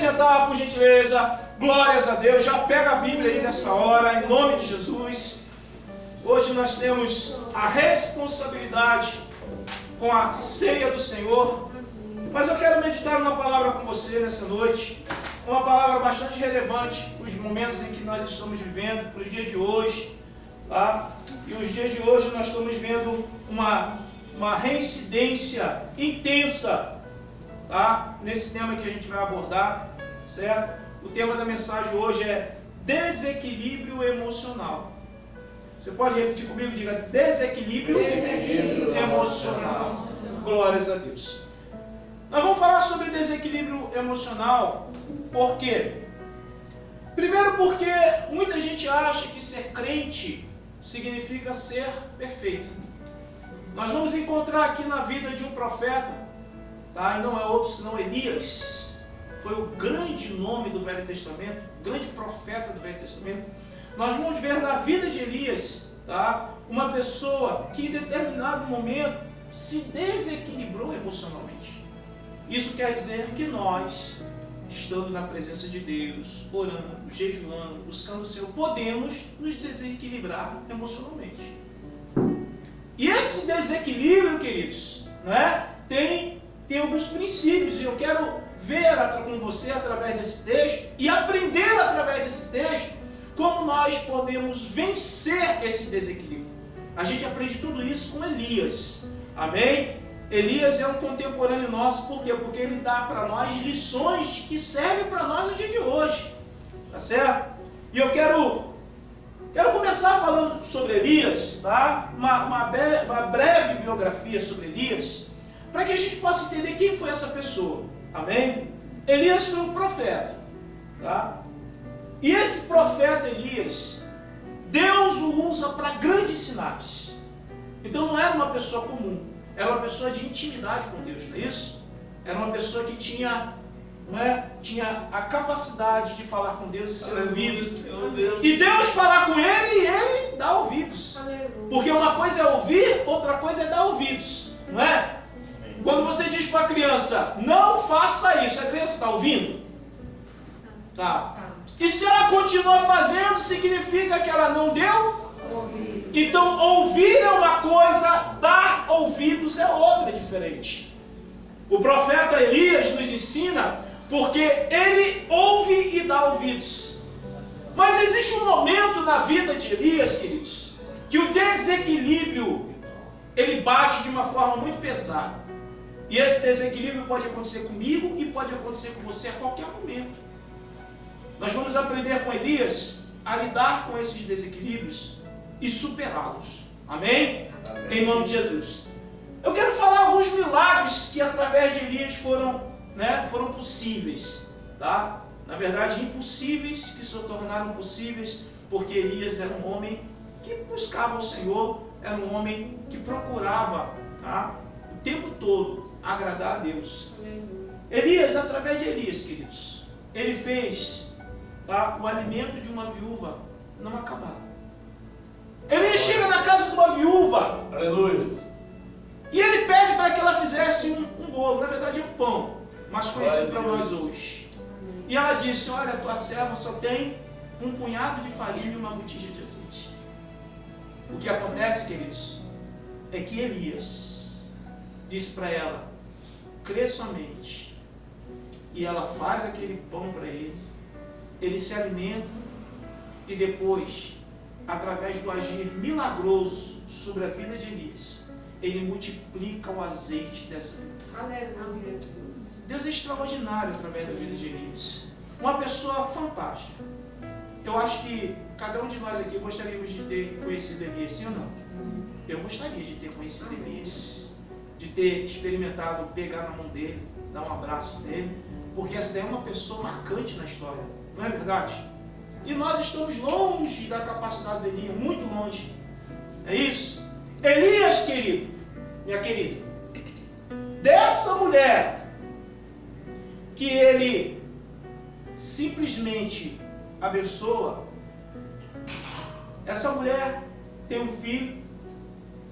sentar, por gentileza. Glórias a Deus. Já pega a Bíblia aí nessa hora, em nome de Jesus. Hoje nós temos a responsabilidade com a ceia do Senhor. Mas eu quero meditar numa palavra com você nessa noite. Uma palavra bastante relevante para os momentos em que nós estamos vivendo, para os dias de hoje. Tá? E os dias de hoje nós estamos vendo uma reincidência intensa, tá? Nesse tema que a gente vai abordar, certo? O tema da mensagem hoje é desequilíbrio emocional. Você pode repetir comigo? Diga desequilíbrio emocional. Glórias a Deus. Nós vamos falar sobre desequilíbrio emocional. Por quê? Primeiro porque muita gente acha que ser crente significa ser perfeito. Nós vamos encontrar aqui na vida de um profeta, tá? E não é outro senão Elias. Foi o grande nome do Velho Testamento, grande profeta do Velho Testamento. Nós vamos ver na vida de Elias, tá? Uma pessoa que em determinado momento se desequilibrou emocionalmente. Isso quer dizer que nós, estando na presença de Deus, orando, jejuando, buscando o Senhor, podemos nos desequilibrar emocionalmente. E esse desequilíbrio, queridos, né, tem alguns princípios, e eu quero ver com você através desse texto e aprender através desse texto como nós podemos vencer esse desequilíbrio. A gente aprende tudo isso com Elias. Amém? Elias é um contemporâneo nosso, por quê? Porque ele dá para nós lições que servem para nós no dia de hoje. Tá certo? E eu quero começar falando sobre Elias, tá? Uma breve biografia sobre Elias, para que a gente possa entender quem foi essa pessoa. Amém? Elias foi um profeta, tá? E esse profeta Elias, Deus o usa para grandes sinais. Então não era uma pessoa comum, era uma pessoa de intimidade com Deus, não é isso? Era uma pessoa que tinha a capacidade de falar com Deus e ser ouvido. E Deus falar com ele e ele dá ouvidos. Porque uma coisa é ouvir, outra coisa é dar ouvidos, não é? Quando você diz para a criança, não faça isso, a criança está ouvindo? Tá. E se ela continua fazendo, significa que ela não deu? Então, ouvir é uma coisa, dar ouvidos é outra, diferente. O profeta Elias nos ensina porque ele ouve e dá ouvidos. Mas existe um momento na vida de Elias, queridos, que o desequilíbrio, ele bate de uma forma muito pesada. E esse desequilíbrio pode acontecer comigo e pode acontecer com você a qualquer momento. Nós vamos aprender com Elias a lidar com esses desequilíbrios e superá-los. Amém? Amém? Em nome de Jesus. Eu quero falar alguns milagres que através de Elias foram possíveis. Tá? Na verdade, impossíveis que se tornaram possíveis porque Elias era um homem que buscava o Senhor, era um homem que procurava, tá, o tempo todo agradar a Deus. Elias, através de Elias, queridos, ele fez, tá, o alimento de uma viúva não acabar. Elias chega na casa de uma viúva. Aleluia. E ele pede para que ela fizesse um bolo, na verdade é um pão, mas conhecido para nós hoje. E ela disse, olha, a tua serva só tem um punhado de farinha e uma botija de azeite. O que acontece, queridos, é que Elias disse para ela, crê somente. E ela faz aquele pão para ele se alimenta e depois, através do agir milagroso sobre a vida de Elias, ele multiplica o azeite dessa vida. Aleluia. Deus é extraordinário através da vida de Elias. Uma pessoa fantástica. Eu acho que cada um de nós aqui gostaríamos de ter conhecido Elias, sim ou não? Eu gostaria de ter conhecido Elias, de ter experimentado pegar na mão dele, dar um abraço nele, porque essa daí é uma pessoa marcante na história, não é verdade? E nós estamos longe da capacidade de Elias, muito longe. É isso? Elias, querido, minha querida, dessa mulher que ele simplesmente abençoa, essa mulher tem um filho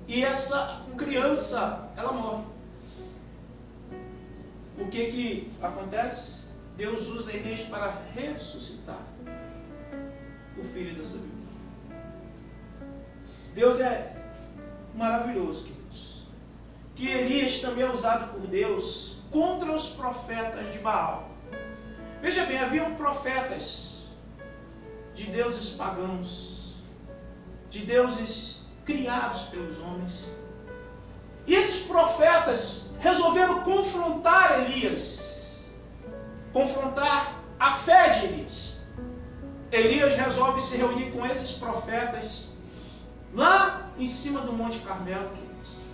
e essa criança, ela morre. O que acontece? Deus usa Elias para ressuscitar o filho da sabedoria. Deus é maravilhoso, queridos. Que Elias também é usado por Deus contra os profetas de Baal. Veja bem, haviam profetas de deuses pagãos, de deuses criados pelos homens. E esses profetas resolveram confrontar Elias, confrontar a fé de Elias. Elias resolve se reunir com esses profetas lá em cima do Monte Carmelo, queridos.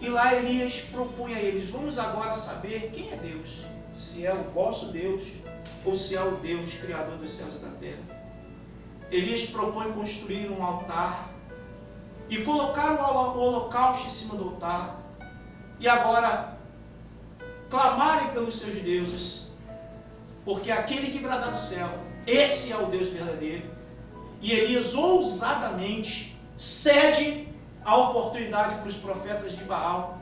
E lá Elias propõe a eles: vamos agora saber quem é Deus. Se é o vosso Deus ou se é o Deus criador dos céus e da terra. Elias propõe construir um altar e colocar o holocausto em cima do altar. E agora clamarem pelos seus deuses, porque aquele que bradar do céu, esse é o Deus verdadeiro. E Elias ousadamente cede a oportunidade para os profetas de Baal.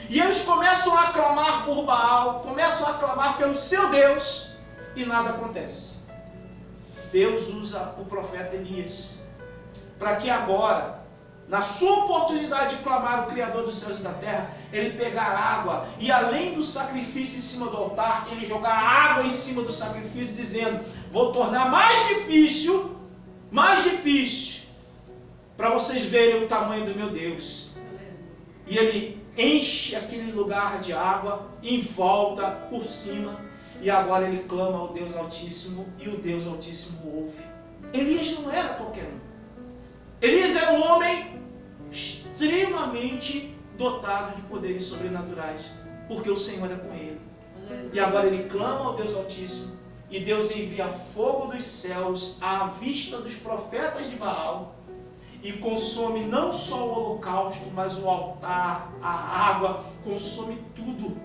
E eles começam a clamar por Baal, começam a clamar pelo seu Deus, e nada acontece. Deus usa o profeta Elias para que agora, na sua oportunidade de clamar o Criador dos céus e da terra, ele pegar água e, além do sacrifício em cima do altar, ele jogar água em cima do sacrifício, dizendo: vou tornar mais difícil, para vocês verem o tamanho do meu Deus. E ele enche aquele lugar de água em volta, por cima, e agora ele clama ao Deus Altíssimo, e o Deus Altíssimo ouve. Elias não era qualquer um. Elias era um homem extremamente dotado de poderes sobrenaturais, porque o Senhor é com ele. E agora ele clama ao Deus Altíssimo, e Deus envia fogo dos céus à vista dos profetas de Baal, e consome não só o holocausto, mas o altar, a água, consome tudo.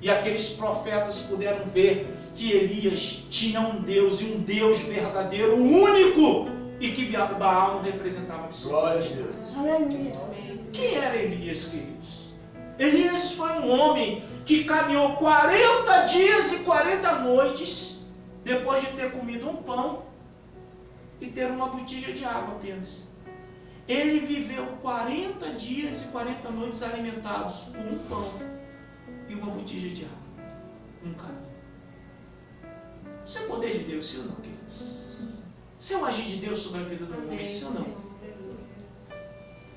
E aqueles profetas puderam ver que Elias tinha um Deus, e um Deus verdadeiro, único, e que Baal não representava absolutamente. Glória a Deus. Quem era Elias, queridos? Elias foi um homem que caminhou 40 dias e 40 noites, depois de ter comido um pão e ter uma botija de água apenas. Ele viveu 40 dias e 40 noites alimentados por um pão e uma botija de água. Um caminho. Isso é poder de Deus, sim ou não, queridos? Isso é um agir de Deus sobre a vida do homem, sim ou não?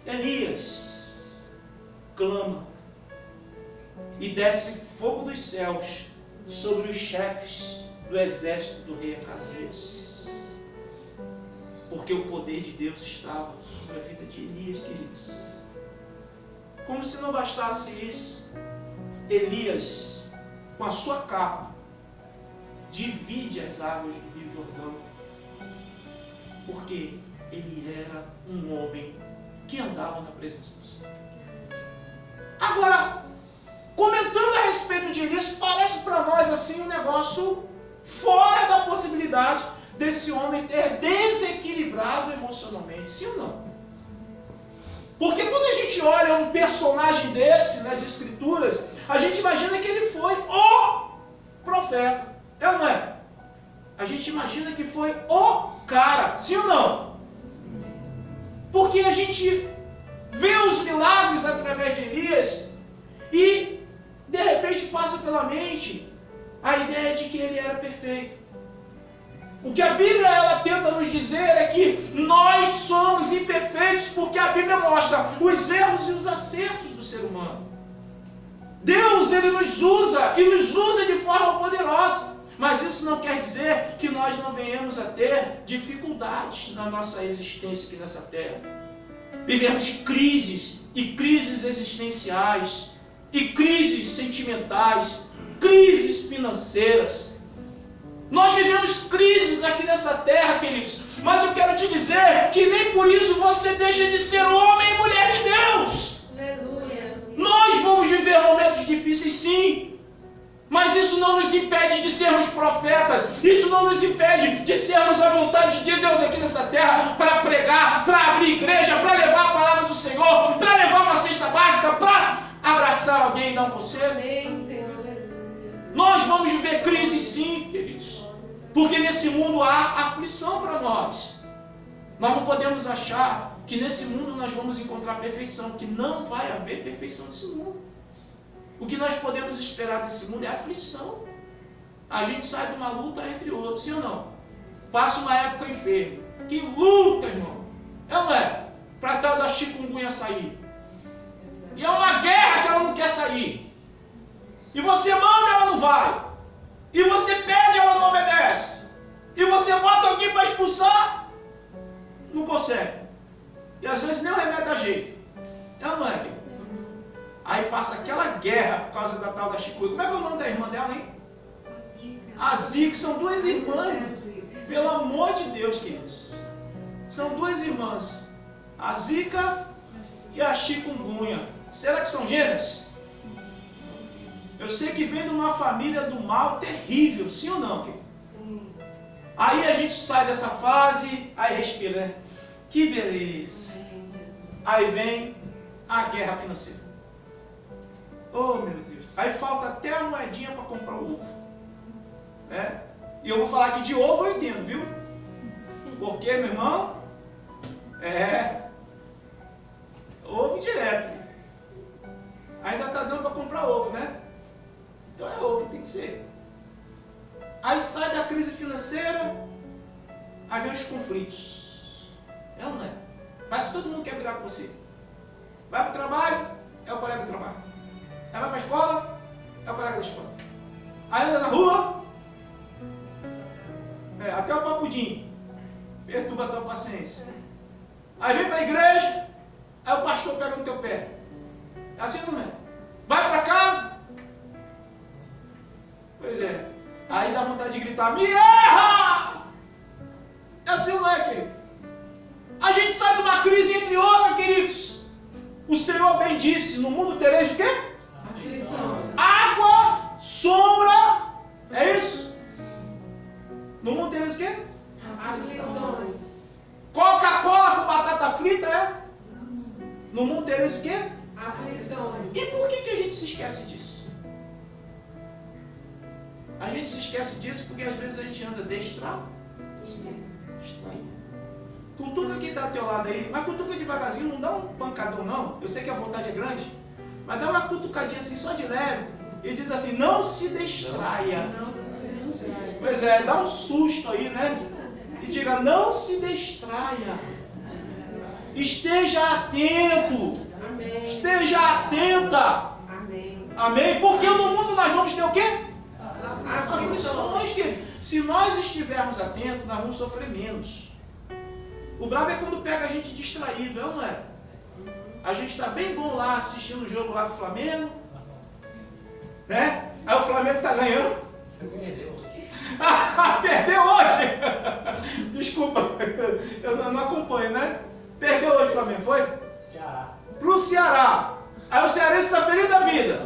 Elias clama e desce fogo dos céus sobre os chefes do exército do rei Acasias, porque o poder de Deus estava sobre a vida de Elias, queridos. Como se não bastasse isso, Elias, com a sua capa, divide as águas do Rio Jordão, porque ele era um homem que andava na presença do Senhor. Agora, comentando a respeito de Elias, parece para nós assim um negócio fora da possibilidade desse homem ter desequilibrado emocionalmente, sim ou não? Porque quando a gente olha um personagem desse nas escrituras, a gente imagina que ele foi o profeta, é ou não é? A gente imagina que foi o cara, sim ou não? Porque a gente vê os milagres através de Elias e de repente passa pela mente a ideia de que ele era perfeito. O que a Bíblia ela tenta nos dizer é que nós somos imperfeitos, porque a Bíblia mostra os erros e os acertos do ser humano. Deus ele nos usa e nos usa de forma poderosa, mas isso não quer dizer que nós não venhamos a ter dificuldades na nossa existência aqui nessa terra. Vivemos crises e crises existenciais, e crises sentimentais, crises financeiras. Nós vivemos crises aqui nessa terra, queridos, mas eu quero te dizer que nem por isso você deixa de ser homem e mulher de Deus. Aleluia. Nós vamos viver momentos difíceis, sim, mas isso não nos impede de sermos profetas, isso não nos impede de sermos a vontade de Deus aqui nessa terra, para pregar, para abrir igreja, para levar a palavra do Senhor, para levar uma cesta básica, para abraçar alguém e dar um conselho. Amém, Senhor Jesus. Nós vamos viver crise sim, queridos. Porque nesse mundo há aflição para nós. Nós não podemos achar que nesse mundo nós vamos encontrar perfeição, que não vai haver perfeição nesse mundo. O que nós podemos esperar desse mundo é aflição. A gente sai de uma luta entre outros, sim ou não? Passa uma época enfermo. Que luta, irmão! É ou não é? Para tal da chikungunya sair. E é uma guerra que ela não quer sair. E você manda, ela não vai. E você pede, ela não obedece. E você bota alguém para expulsar, não consegue. E às vezes nem o remédio dá jeito. É ou não é? Aí passa aquela guerra por causa da tal da chikungunya. Como é que é o nome da irmã dela, hein? A Zika. São duas irmãs. Pelo amor de Deus, queridos. São duas irmãs. A Zika e a chikungunya. Será que são gêmeas? Eu sei que vem de uma família do mal terrível, sim ou não, querido? Sim. Aí a gente sai dessa fase, aí respira, né? Que beleza. Aí vem a guerra financeira. Oh, meu Deus. Aí falta até a moedinha para comprar o ovo. Né? E eu vou falar que de ovo eu entendo, viu? Porque, meu irmão, ovo direto. Ainda está dando para comprar ovo, né? Então é ovo, tem que ser. Aí sai da crise financeira, aí vem os conflitos. É ou não é? Parece que todo mundo quer brigar com você. Vai para o trabalho, é o colega do trabalho. Aí vai para a escola, é o colega da escola. Aí anda na rua, até o papudinho. Perturba a tua paciência. Aí vem para a igreja, aí o pastor pega no teu pé. É assim não é? Vai para casa. Pois é. Aí dá vontade de gritar, me erra! É assim não é, querido? A gente sai de uma crise entre outra, queridos. O Senhor bem disse, no mundo tereis o quê? Água, sombra, é isso? No mundo tereis o quê? Aflições. Coca-Cola com batata frita, é? No mundo tereis o quê? Aflições. E por que a gente se esquece disso? A gente se esquece disso porque às vezes a gente anda distraído. Cutuca quem está ao teu lado aí, mas cutuca devagarzinho, não dá um pancadão não. Eu sei que a vontade é grande, mas dá uma cutucadinha assim, só de leve. E diz assim, não se distraia. Pois é, dá um susto aí, né? E diga, não se distraia. Esteja atento. Amém. Esteja atenta. Amém. Amém? Porque no mundo nós vamos ter o quê? Aflições. Que se nós estivermos atentos, nós vamos sofrer menos. O brabo é quando pega a gente distraído, não é? A gente está bem bom lá assistindo o jogo lá do Flamengo, né? Aí o Flamengo está ganhando. Perdeu hoje! Desculpa, eu não acompanho, né? Perdeu hoje o Flamengo, foi? Ceará. Pro Ceará. Aí o cearense está feliz da vida.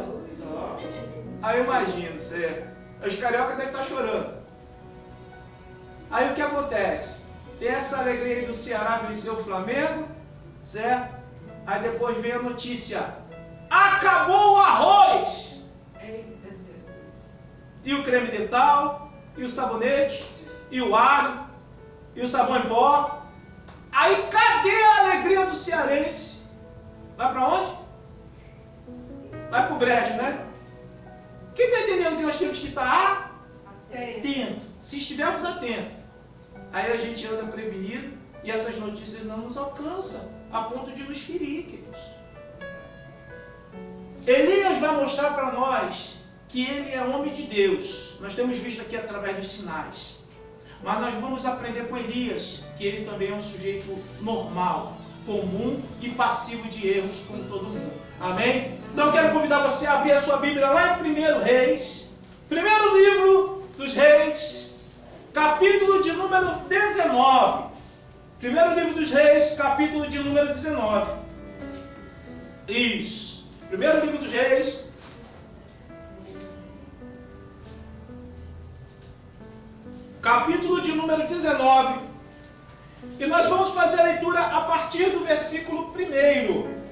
Aí eu imagino, certo? Os cariocas devem estar chorando. Aí o que acontece? Tem essa alegria aí do Ceará vencer o Flamengo, certo? Aí depois vem a notícia: acabou o arroz! Eita Jesus. E o creme dental, e o sabonete, e o alho, e o sabão em pó. Aí cadê a alegria do cearense? Vai para onde? Vai para o brejo, né? Quem está entendendo que nós temos que estar atento? Se estivermos atentos, aí a gente anda prevenido e essas notícias não nos alcançam a ponto de nos ferir, queridos. Elias vai mostrar para nós que ele é homem de Deus. Nós temos visto aqui através dos sinais. Mas nós vamos aprender com Elias que ele também é um sujeito normal, comum e passivo de erros como todo mundo. Amém? Então eu quero convidar você a abrir a sua Bíblia lá em 1 Reis, primeiro livro dos Reis, capítulo de número 19. Primeiro livro dos Reis, capítulo de número 19. Isso. Primeiro livro dos Reis. Capítulo de número 19. E nós vamos fazer a leitura a partir do versículo 1.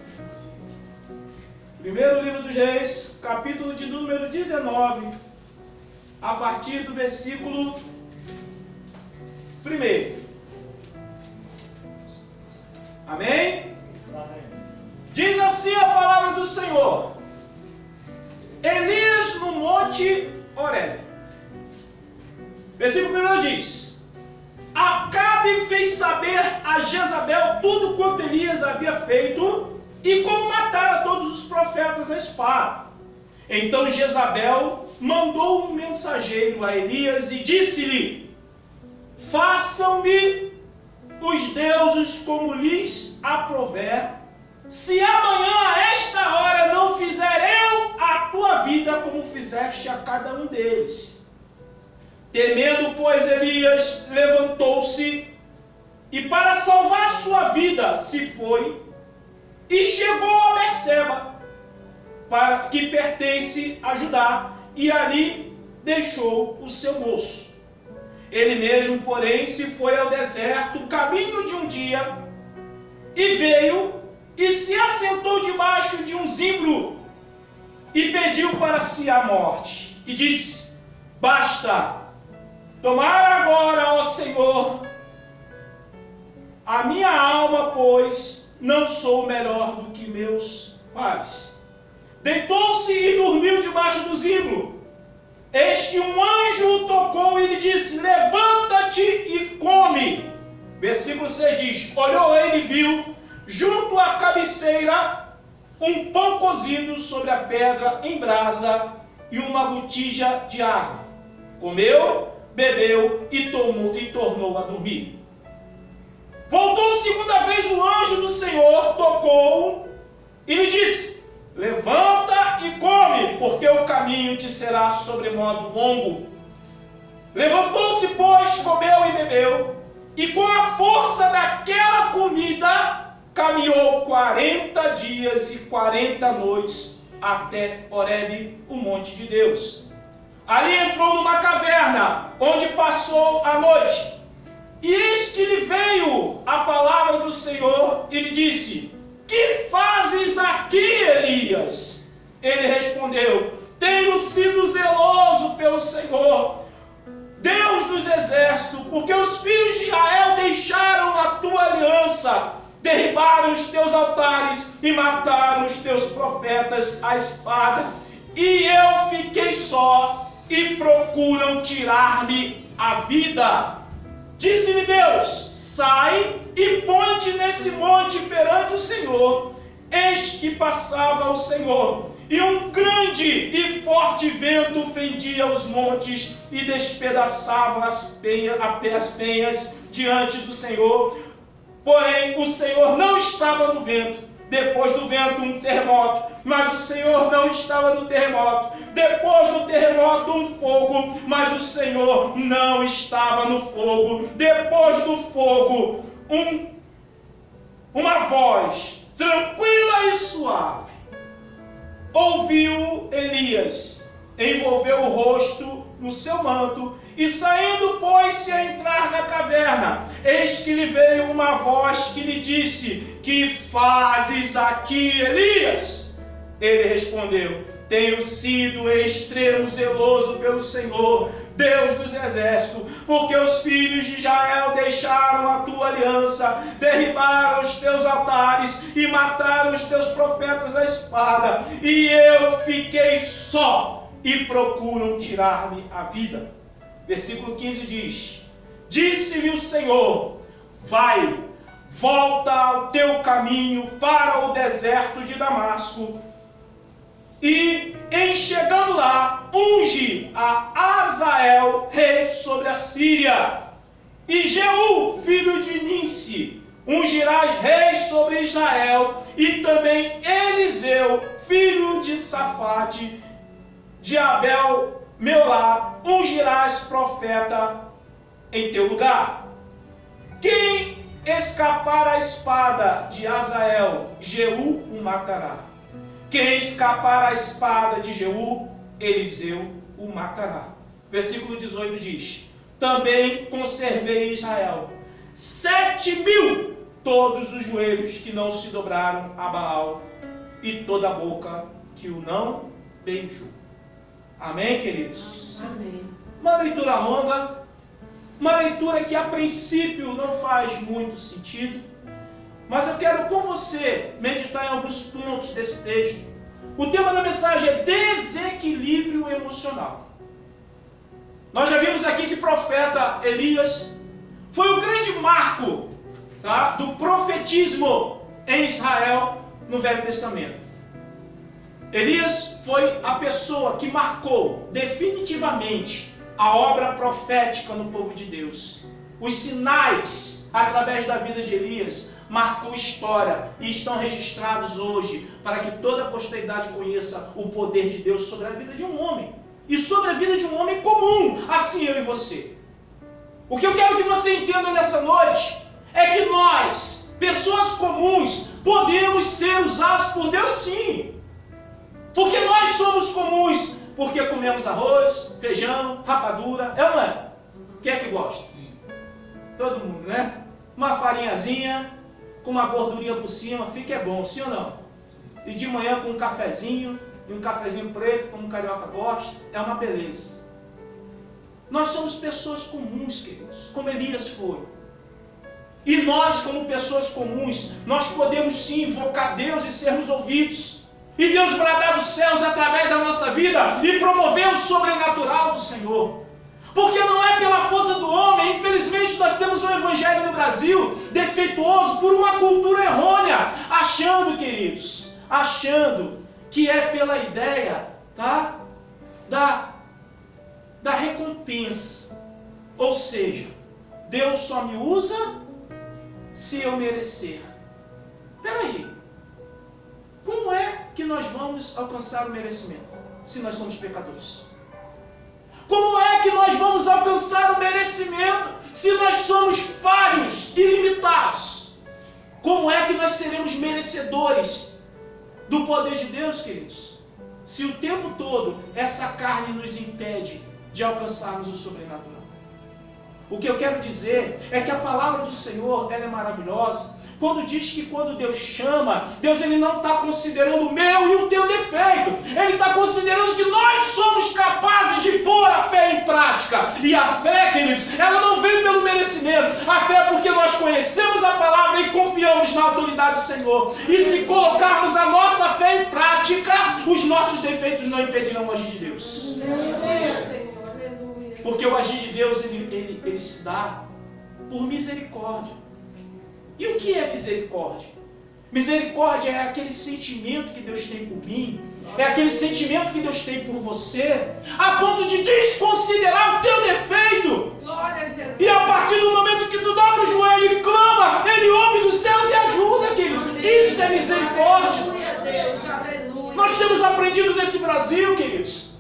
Primeiro livro dos Reis, capítulo de número 19. a partir do versículo 1. Amém? Diz assim a palavra do Senhor: Elias no monte Horebe. Versículo 1 diz: Acabe fez saber a Jezabel tudo quanto Elias havia feito e como matara todos os profetas à espada. Então Jezabel mandou um mensageiro a Elias e disse-lhe: Façam-me os deuses como lhes aprouver, se amanhã a esta hora não fizer eu a tua vida como fizeste a cada um deles. Temendo, pois, Elias levantou-se e para salvar sua vida se foi e chegou a Berseba, que pertence a Judá, e ali deixou o seu moço. Ele mesmo, porém, se foi ao deserto, caminho de um dia, e veio e se assentou debaixo de um zimbro e pediu para si a morte. E disse: Basta, tomar agora, ó Senhor, a minha alma, pois não sou melhor do que meus pais. Deitou-se e dormiu debaixo do zimbro. Eis que um anjo o tocou e lhe disse: Levanta-te e come. Versículo 6 diz: Olhou ele e viu, junto à cabeceira, um pão cozido sobre a pedra em brasa e uma botija de água. Comeu, bebeu e tornou a dormir. Voltou segunda vez o anjo do Senhor, tocou e lhe disse: Levanta e come, porque o caminho te será sobremodo longo. Levantou-se, pois, comeu e bebeu, e com a força daquela comida caminhou 40 dias e 40 noites até Horebe, o monte de Deus. Ali entrou numa caverna, onde passou a noite. E eis que lhe veio a palavra do Senhor e lhe disse: Que fazes aqui, Elias? Ele respondeu: Tenho sido zeloso pelo Senhor, Deus dos exércitos, porque os filhos de Israel deixaram a tua aliança, derribaram os teus altares e mataram os teus profetas à espada. E eu fiquei só e procuram tirar-me a vida. Disse-lhe Deus: Sai e põe-te nesse monte perante o Senhor. Eis que passava o Senhor, e um grande e forte vento fendia os montes e despedaçava as penhas diante do Senhor. Porém o Senhor não estava no vento. Depois do vento um terremoto, mas o Senhor não estava no terremoto. Depois do terremoto um fogo, mas o Senhor não estava no fogo. Depois do fogo uma voz tranquila e suave. Ouviu Elias, envolveu o rosto no seu manto e saindo pôs-se a entrar na caverna. Eis que lhe veio uma voz que lhe disse: Que fazes aqui, Elias? Ele respondeu: Tenho sido em extremo zeloso pelo Senhor, Deus dos exércitos, porque os filhos de Israel deixaram a tua aliança, derribaram os teus altares e mataram os teus profetas à espada, e eu fiquei só e procuram tirar-me a vida. Versículo 15 diz: Disse-lhe o Senhor: Vai, volta ao teu caminho para o deserto de Damasco, e em chegando lá, unge a Azael, rei sobre a Síria, e Jeú, filho de Ninsi, ungirás rei sobre Israel, e também Eliseu, filho de Safate, de Abel Meolá, ungirás profeta em teu lugar. Quem escapar a espada de Azael, Jeú o matará. Quem escapar a espada de Jeú, Eliseu o matará. Versículo 18 diz: Também conservei em Israel 7.000 todos os joelhos que não se dobraram a Baal, e toda a boca que o não beijou. Amém, queridos? Amém. Uma leitura longa, uma leitura que a princípio não faz muito sentido, mas eu quero com você meditar em alguns pontos desse texto. O tema da mensagem é desequilíbrio emocional. Nós já vimos aqui que o profeta Elias foi o grande marco, tá, do profetismo em Israel no Velho Testamento. Elias foi a pessoa que marcou definitivamente a obra profética no povo de Deus. Os sinais através da vida de Elias marcou história e estão registrados hoje para que toda a posteridade conheça o poder de Deus sobre a vida de um homem e sobre a vida de um homem comum, assim eu e você. O que eu quero que você entenda nessa noite é que nós, pessoas comuns, podemos ser usados por Deus sim. Porque nós somos comuns, porque comemos arroz, feijão, rapadura, é ou não é? Quem é que gosta? Todo mundo, né? Uma farinhazinha, com uma gordurinha por cima, fica bom, sim ou não? E de manhã com um cafezinho, e um cafezinho preto, como um carioca gosta, é uma beleza. Nós somos pessoas comuns, queridos, como Elias foi. E nós, como pessoas comuns, nós podemos sim invocar Deus e sermos ouvidos. E Deus bradar dos céus através da nossa vida e promover o sobrenatural do Senhor. Porque não é pela força do homem. Infelizmente nós temos um evangelho no Brasil defeituoso por uma cultura errônea, achando, queridos, achando que é pela ideia, tá, da recompensa. Ou seja, Deus só me usa se eu merecer. Espera aí. Como é que nós vamos alcançar o merecimento se nós somos pecadores? Como é que nós vamos alcançar o merecimento se nós somos falhos e limitados? Como é que nós seremos merecedores do poder de Deus, queridos? Se o tempo todo essa carne nos impede de alcançarmos o sobrenatural. O que eu quero dizer é que a palavra do Senhor, ela é maravilhosa. Quando diz que quando Deus chama, Deus ele não está considerando o meu e o teu defeito. Ele está considerando que nós somos capazes de pôr a fé em prática. E a fé, queridos, ela não vem pelo merecimento. A fé é porque nós conhecemos a palavra e confiamos na autoridade do Senhor. E se colocarmos a nossa fé em prática, os nossos defeitos não impedirão o agir de Deus. Porque o agir de Deus, ele se dá por misericórdia. E o que é misericórdia? Misericórdia é aquele sentimento que Deus tem por mim, é aquele sentimento que Deus tem por você, a ponto de desconsiderar o teu defeito. Glória a Jesus. E a partir do momento que tu dobra o joelho e clama, Ele ouve dos céus e ajuda, queridos. Isso é misericórdia. Aleluia, Deus. Aleluia. Nós temos aprendido nesse Brasil, queridos,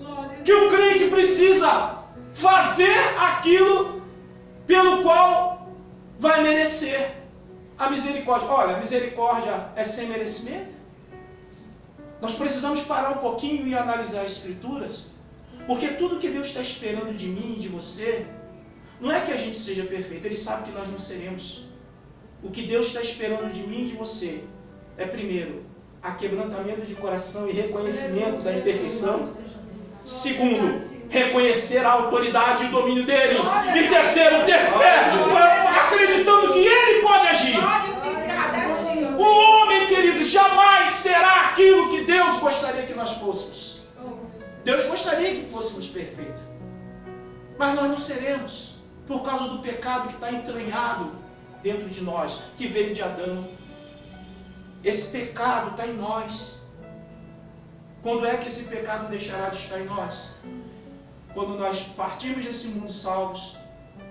que o crente precisa fazer aquilo pelo qual vai merecer a misericórdia. Olha, a misericórdia é sem merecimento. Nós precisamos parar um pouquinho e analisar as Escrituras, porque tudo que Deus está esperando de mim e de você, não é que a gente seja perfeito, Ele sabe que nós não seremos. O que Deus está esperando de mim e de você é, primeiro, aquebrantamento de coração e reconhecimento da imperfeição. Segundo, reconhecer a autoridade e o domínio dele. E terceiro, ter fé, acreditando que ele pode agir. O homem, querido, jamais será aquilo que Deus gostaria que nós fôssemos. Deus gostaria que fôssemos perfeitos, mas nós não seremos, por causa do pecado que está entranhado dentro de nós, que veio de Adão. Esse pecado está em nós. Quando é que esse pecado deixará de estar em nós? Quando nós partirmos desse mundo salvos,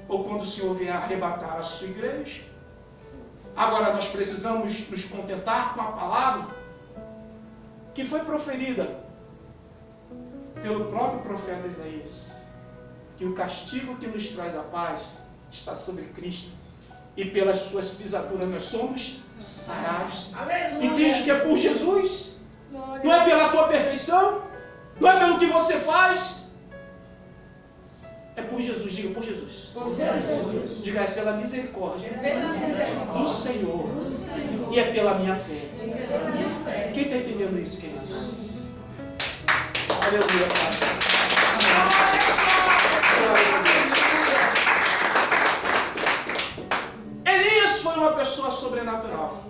ou quando o Senhor vier arrebatar a sua igreja. Agora nós precisamos nos contentar com a palavra que foi proferida pelo próprio profeta Isaías, que o castigo que nos traz a paz está sobre Cristo, e pelas suas pisaduras nós somos sarados. Entende que é por Jesus? Não é pela tua perfeição, não é pelo que você faz. É por Jesus, diga por Jesus. Por Jesus. Diga, é pela misericórdia Pela misericórdia do Senhor. E é pela minha fé. Quem está entendendo isso, queridos? Aleluia, Pai. Elias foi uma pessoa sobrenatural.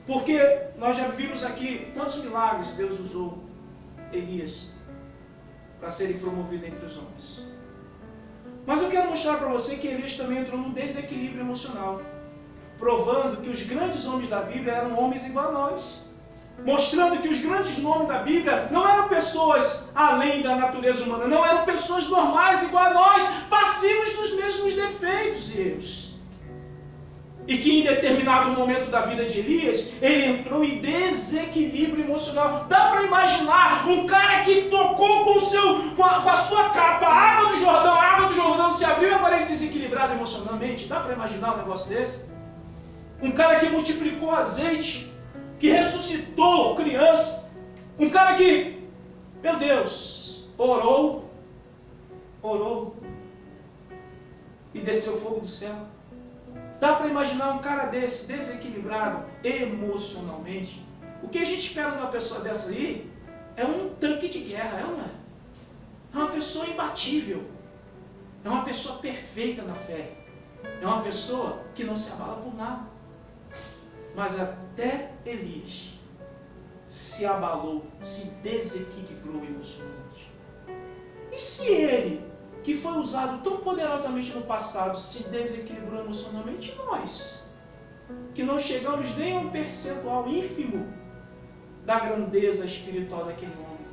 Porque nós já vimos aqui quantos milagres Deus usou Elias para serem promovido entre os homens. Mas eu quero mostrar para você que Elias também entrou num desequilíbrio emocional, provando que os grandes homens da Bíblia eram homens igual a nós. Mostrando que os grandes nomes da Bíblia não eram pessoas além da natureza humana, não eram pessoas normais igual a nós, passivos dos mesmos defeitos e erros. E que em determinado momento da vida de Elias, ele entrou em desequilíbrio emocional. Dá para imaginar um cara que tocou com a sua capa a água do Jordão se abriu e agora ele desequilibrado emocionalmente? Dá para imaginar um negócio desse? Um cara que multiplicou azeite, que ressuscitou criança, um cara que, meu Deus, orou e desceu fogo do céu. Dá para imaginar um cara desse, desequilibrado emocionalmente? O que a gente espera de uma pessoa dessa aí é um tanque de guerra, é uma? É uma pessoa imbatível, é uma pessoa perfeita na fé, é uma pessoa que não se abala por nada. Mas até Elias se abalou, se desequilibrou emocionalmente. E se ele, que foi usado tão poderosamente no passado, se desequilibrou emocionalmente, nós, que não chegamos nem a um percentual ínfimo da grandeza espiritual daquele homem?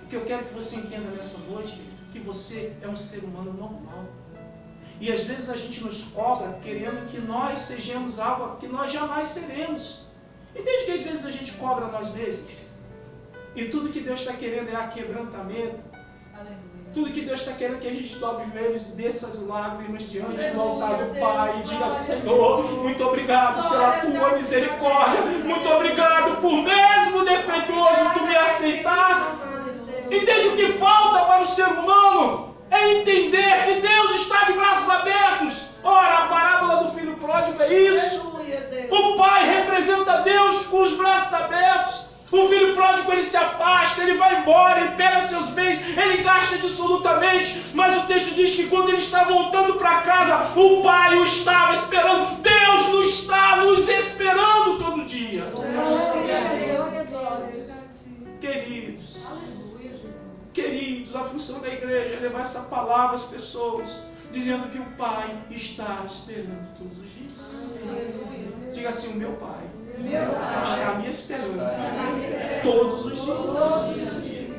O que eu quero que você entenda nessa noite, que você é um ser humano normal. E às vezes a gente nos cobra querendo que nós sejamos algo que nós jamais seremos. Entende que às vezes a gente cobra nós mesmos? E tudo que Deus está querendo é aquebrantamento. Tudo que Deus está querendo é que a gente dobre os joelhos e desça as lágrimas diante do altar do Pai e diga: Senhor, muito obrigado pela tua misericórdia, muito obrigado por mesmo defeituoso tu me aceitar. Entende o que falta para o ser humano? É entender que Deus está de braços abertos. Ora, a parábola do filho pródigo é isso. O pai representa Deus com os braços abertos. O filho pródigo, ele se afasta, ele vai embora, ele pega seus bens, ele gasta absolutamente. Mas o texto diz que quando ele está voltando para casa, o pai o estava esperando. Deus não está nos esperando todo dia. Queridos, a função da igreja é levar essa palavra às pessoas, dizendo que o Pai está esperando todos os dias. Diga assim: o meu Pai está me esperando todos os dias.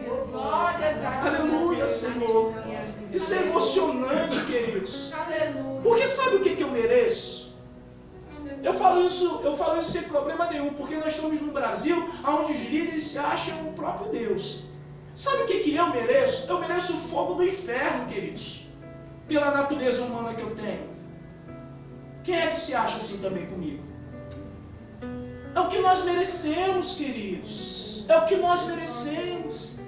Aleluia, Senhor. Isso é emocionante, queridos. Porque sabe o que eu mereço? Eu falo isso sem problema nenhum, porque nós estamos no Brasil, onde os líderes se acham o próprio Deus. Sabe o que eu mereço? Eu mereço o fogo do inferno, queridos, pela natureza humana que eu tenho. Quem é que se acha assim também comigo? É o que nós merecemos, queridos. É o que nós merecemos.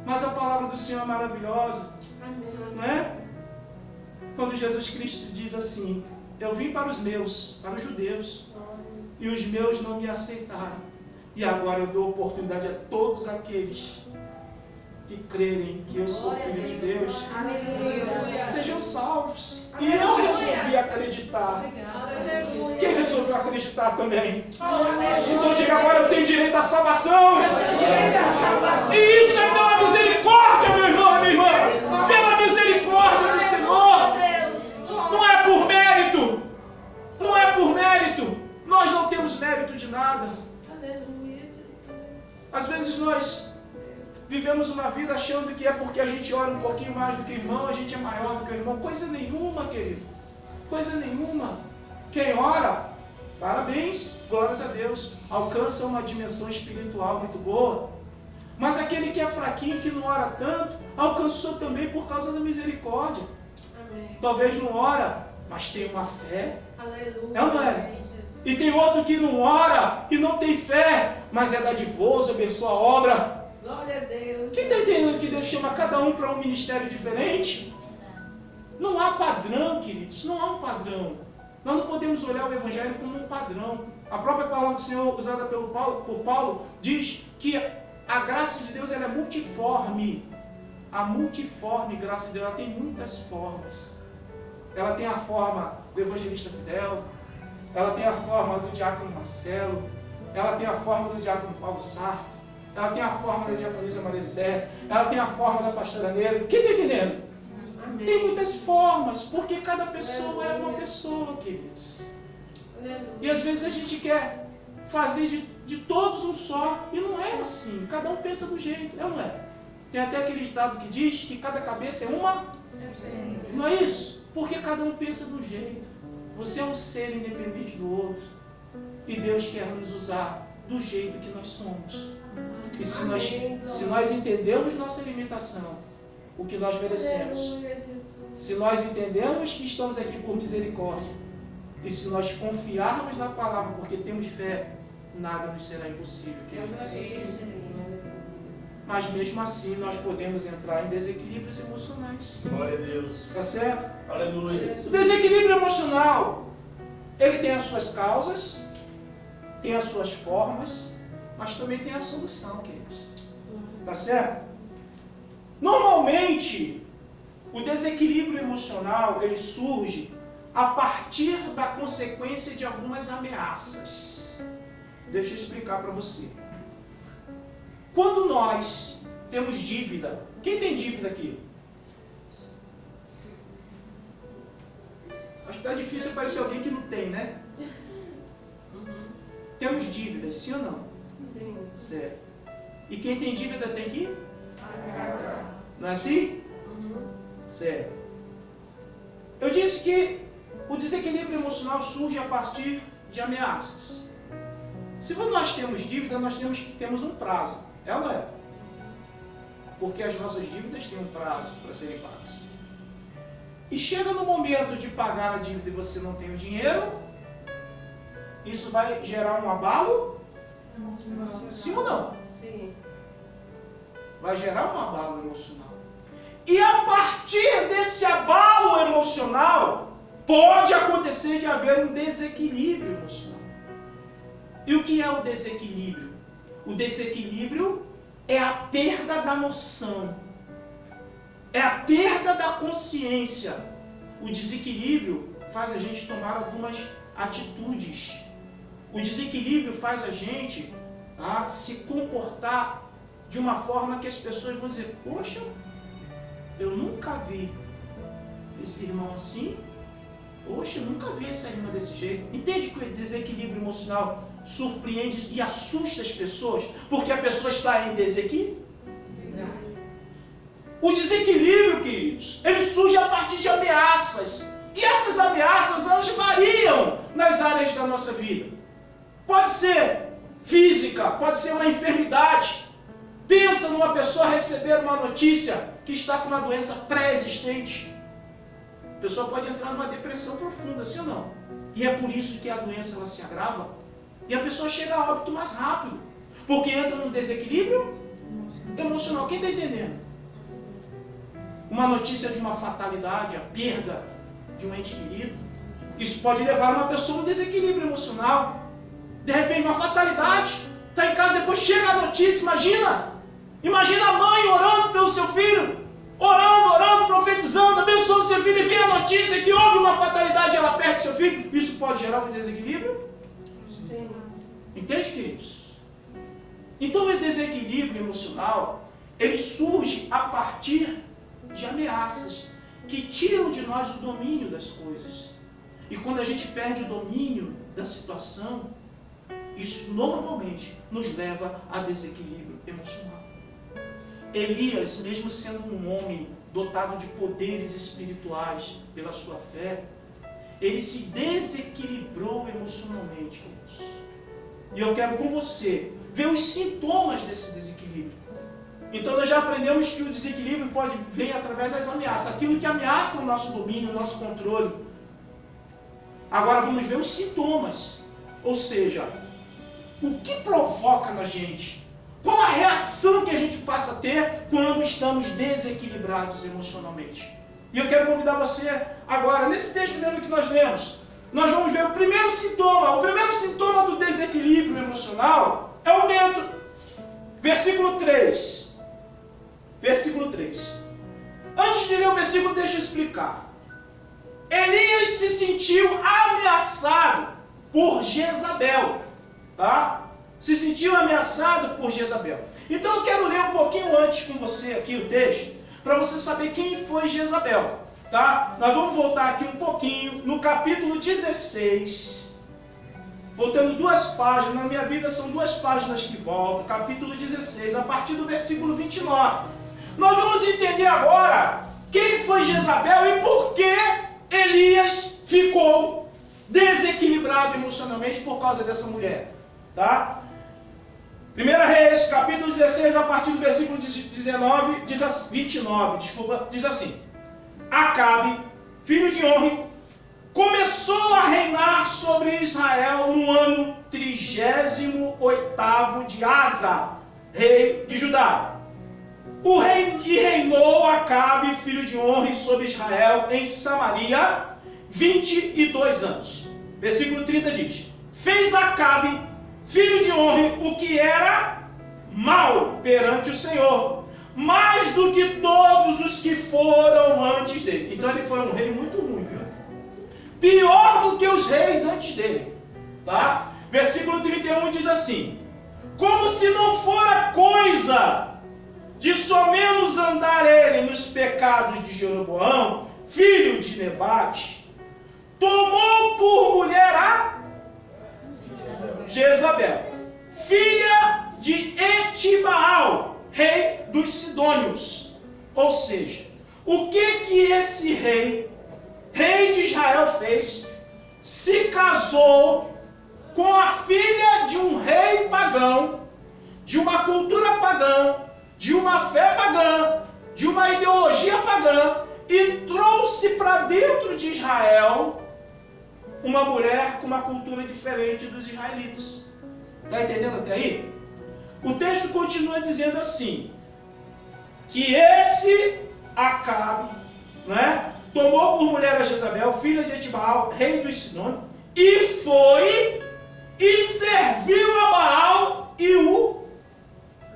Mas a palavra do Senhor é maravilhosa, não é? Quando Jesus Cristo diz assim: eu vim para os meus, para os judeus, e os meus não me aceitaram. E agora eu dou oportunidade a todos aqueles que crerem que eu sou filho de Deus, sejam salvos. E eu resolvi acreditar. Quem resolveu acreditar também? Então diga: agora eu tenho direito à salvação. E isso é pela misericórdia, meu irmão e minha irmã. Pela misericórdia do Senhor. Não é por mérito. Não é por mérito. Nós não temos mérito de nada. Às vezes nós vivemos uma vida achando que é porque a gente ora um pouquinho mais do que o irmão, a gente é maior do que o irmão. Coisa nenhuma, querido. Coisa nenhuma. Quem ora, parabéns, glórias a Deus, alcança uma dimensão espiritual muito boa. Mas aquele que é fraquinho, que não ora tanto, alcançou também por causa da misericórdia. Amém. Talvez não ora, mas tem uma fé. Aleluia. É ou não é? E tem outro que não ora e não tem fé, mas é dadivoso, abençoa a obra. Glória a Deus. Quem está entendendo que Deus chama cada um para um ministério diferente? Não há padrão, queridos, não há um padrão. Nós não podemos olhar o Evangelho como um padrão. A própria palavra do Senhor, usada por Paulo, diz que a graça de Deus ela é multiforme. A multiforme graça de Deus ela tem muitas formas. Ela tem a forma do evangelista Fidel, ela tem a forma do diácono Marcelo, ela tem a forma do diácono Paulo Sarto, ela tem a forma da diaconisa Maria José, ela tem a forma da pastora Neira. Quem está entendendo? Amém. Tem muitas formas, porque cada pessoa é uma pessoa, queridos. E às vezes a gente quer fazer de todos um só, e não é assim. Cada um pensa do jeito, não é? Tem até aquele ditado que diz que cada cabeça é uma. Não é isso? Porque cada um pensa do jeito. Você é um ser independente do outro. E Deus quer nos usar do jeito que nós somos. E se nós entendemos nossa alimentação, o que nós merecemos, se nós entendemos que estamos aqui por misericórdia, e se nós confiarmos na palavra porque temos fé, nada nos será impossível, queridos. Mas mesmo assim nós podemos entrar em desequilíbrios emocionais. Glória a Deus. Tá certo? Aleluia. O desequilíbrio emocional, ele tem as suas causas, tem as suas formas, mas também tem a solução, queridos. Tá certo? Normalmente, o desequilíbrio emocional, ele surge a partir da consequência de algumas ameaças. Deixa eu explicar para você. Quando nós temos dívida, quem tem dívida aqui? Acho que está difícil aparecer alguém que não tem, né? Temos dívidas, sim ou não? Sim. Certo. E quem tem dívida tem que? Não é assim? Certo. Eu disse que o desequilíbrio emocional surge a partir de ameaças. Se nós temos dívida, nós temos um prazo. É ou não é? Porque as nossas dívidas têm um prazo para serem pagas. E chega no momento de pagar a dívida e você não tem o dinheiro, isso vai gerar um abalo? Sim ou não? Sim. Vai gerar um abalo emocional. E a partir desse abalo emocional, pode acontecer de haver um desequilíbrio emocional. E o que é o desequilíbrio? O desequilíbrio é a perda da noção. É a perda da consciência. O desequilíbrio faz a gente tomar algumas atitudes. O desequilíbrio faz a gente se comportar de uma forma que as pessoas vão dizer: poxa, eu nunca vi esse irmão assim. Poxa, eu nunca vi essa irmã desse jeito. Entende que o desequilíbrio emocional surpreende e assusta as pessoas? Porque a pessoa está em desequilíbrio. O desequilíbrio, queridos, ele surge a partir de ameaças. E essas ameaças, elas variam nas áreas da nossa vida. Pode ser física, pode ser uma enfermidade. Pensa numa pessoa receber uma notícia que está com uma doença pré-existente. A pessoa pode entrar numa depressão profunda, sim ou não? E é por isso que a doença ela se agrava. E a pessoa chega a óbito mais rápido. Porque entra num desequilíbrio emocional. Quem está entendendo? Uma notícia de uma fatalidade, a perda de um ente querido. Isso pode levar uma pessoa a um desequilíbrio emocional. De repente, uma fatalidade. Está em casa, depois chega a notícia, imagina. Imagina a mãe orando pelo seu filho. Orando, profetizando, abençoando seu filho. E vem a notícia que houve uma fatalidade e ela perde seu filho. Isso pode gerar um desequilíbrio? Sim. Entende, queridos? Então, o desequilíbrio emocional, ele surge a partir de ameaças que tiram de nós o domínio das coisas. E quando a gente perde o domínio da situação, isso normalmente nos leva a desequilíbrio emocional. Elias, mesmo sendo um homem dotado de poderes espirituais pela sua fé, ele se desequilibrou emocionalmente, queridos. E eu quero com você ver os sintomas desse desequilíbrio. Então nós já aprendemos que o desequilíbrio pode vir através das ameaças, aquilo que ameaça o nosso domínio, o nosso controle. Agora vamos ver os sintomas, ou seja, o que provoca na gente, qual a reação que a gente passa a ter quando estamos desequilibrados emocionalmente. E eu quero convidar você agora, nesse texto mesmo que nós lemos, nós vamos ver o primeiro sintoma. O primeiro sintoma do desequilíbrio emocional é o medo. Versículo 3. Versículo 3. Antes de ler o versículo, deixa eu explicar. Elias se sentiu ameaçado por Jezabel. Tá? Se sentiu ameaçado por Jezabel. Então eu quero ler um pouquinho antes com você aqui o texto, para você saber quem foi Jezabel. Tá? Nós vamos voltar aqui um pouquinho, no capítulo 16, voltando 2 páginas, na minha Bíblia são 2 páginas que voltam, capítulo 16, a partir do versículo 29. Nós vamos entender agora quem foi Jezabel e por que Elias ficou desequilibrado emocionalmente por causa dessa mulher. Tá? 1 Reis, capítulo 16, a partir do versículo 29, 29, diz assim: Acabe, filho de Onri, começou a reinar sobre Israel no ano 38º de Asa, rei de Judá. E reinou Acabe, filho de Onri, sobre Israel em Samaria 22 anos. Versículo 30 diz: Fez Acabe, filho de Onri, o que era mal perante o Senhor, mais do que todos os que foram antes dele. Então ele foi um rei muito ruim, viu? Pior do que os reis antes dele. Tá? Versículo 31 diz assim: Como se não fora coisa de somenos andar ele nos pecados de Jeroboão, filho de Nebate, tomou por mulher a Jezabel, filha de Etibaal, rei dos Sidônios. Ou seja, o que esse rei de Israel fez? Se casou com a filha de um rei pagão, de uma cultura pagã, de uma fé pagã, de uma ideologia pagã, e trouxe para dentro de Israel uma mulher com uma cultura diferente dos israelitas. Está entendendo até aí? O texto continua dizendo assim, que esse Acabe, né, tomou por mulher a Jezabel, filha de Etibaal, rei dos Sidônios, e foi e serviu a Baal e o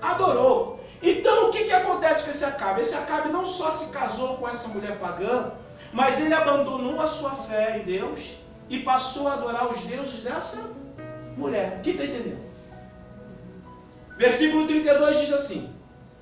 adorou. Então o que acontece com esse Acabe? Esse Acabe não só se casou com essa mulher pagã, mas ele abandonou a sua fé em Deus e passou a adorar os deuses dessa mulher. Quem está entendendo? Versículo 32 diz assim,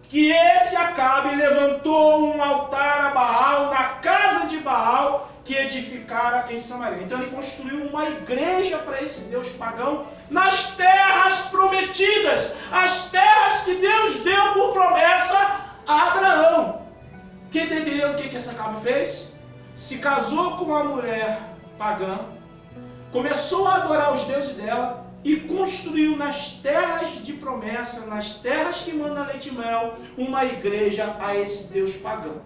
que esse Acabe levantou um altar a Baal na casa de Baal que edificara em Samaria. Então ele construiu uma igreja para esse Deus pagão nas terras prometidas, as terras que Deus deu por promessa a Abraão. Quem está entendendo o que esse Acabe fez? Se casou com uma mulher pagã, começou a adorar os deuses dela e construiu nas terras de promessa, nas terras que manda leite e mel, uma igreja a esse Deus pagão.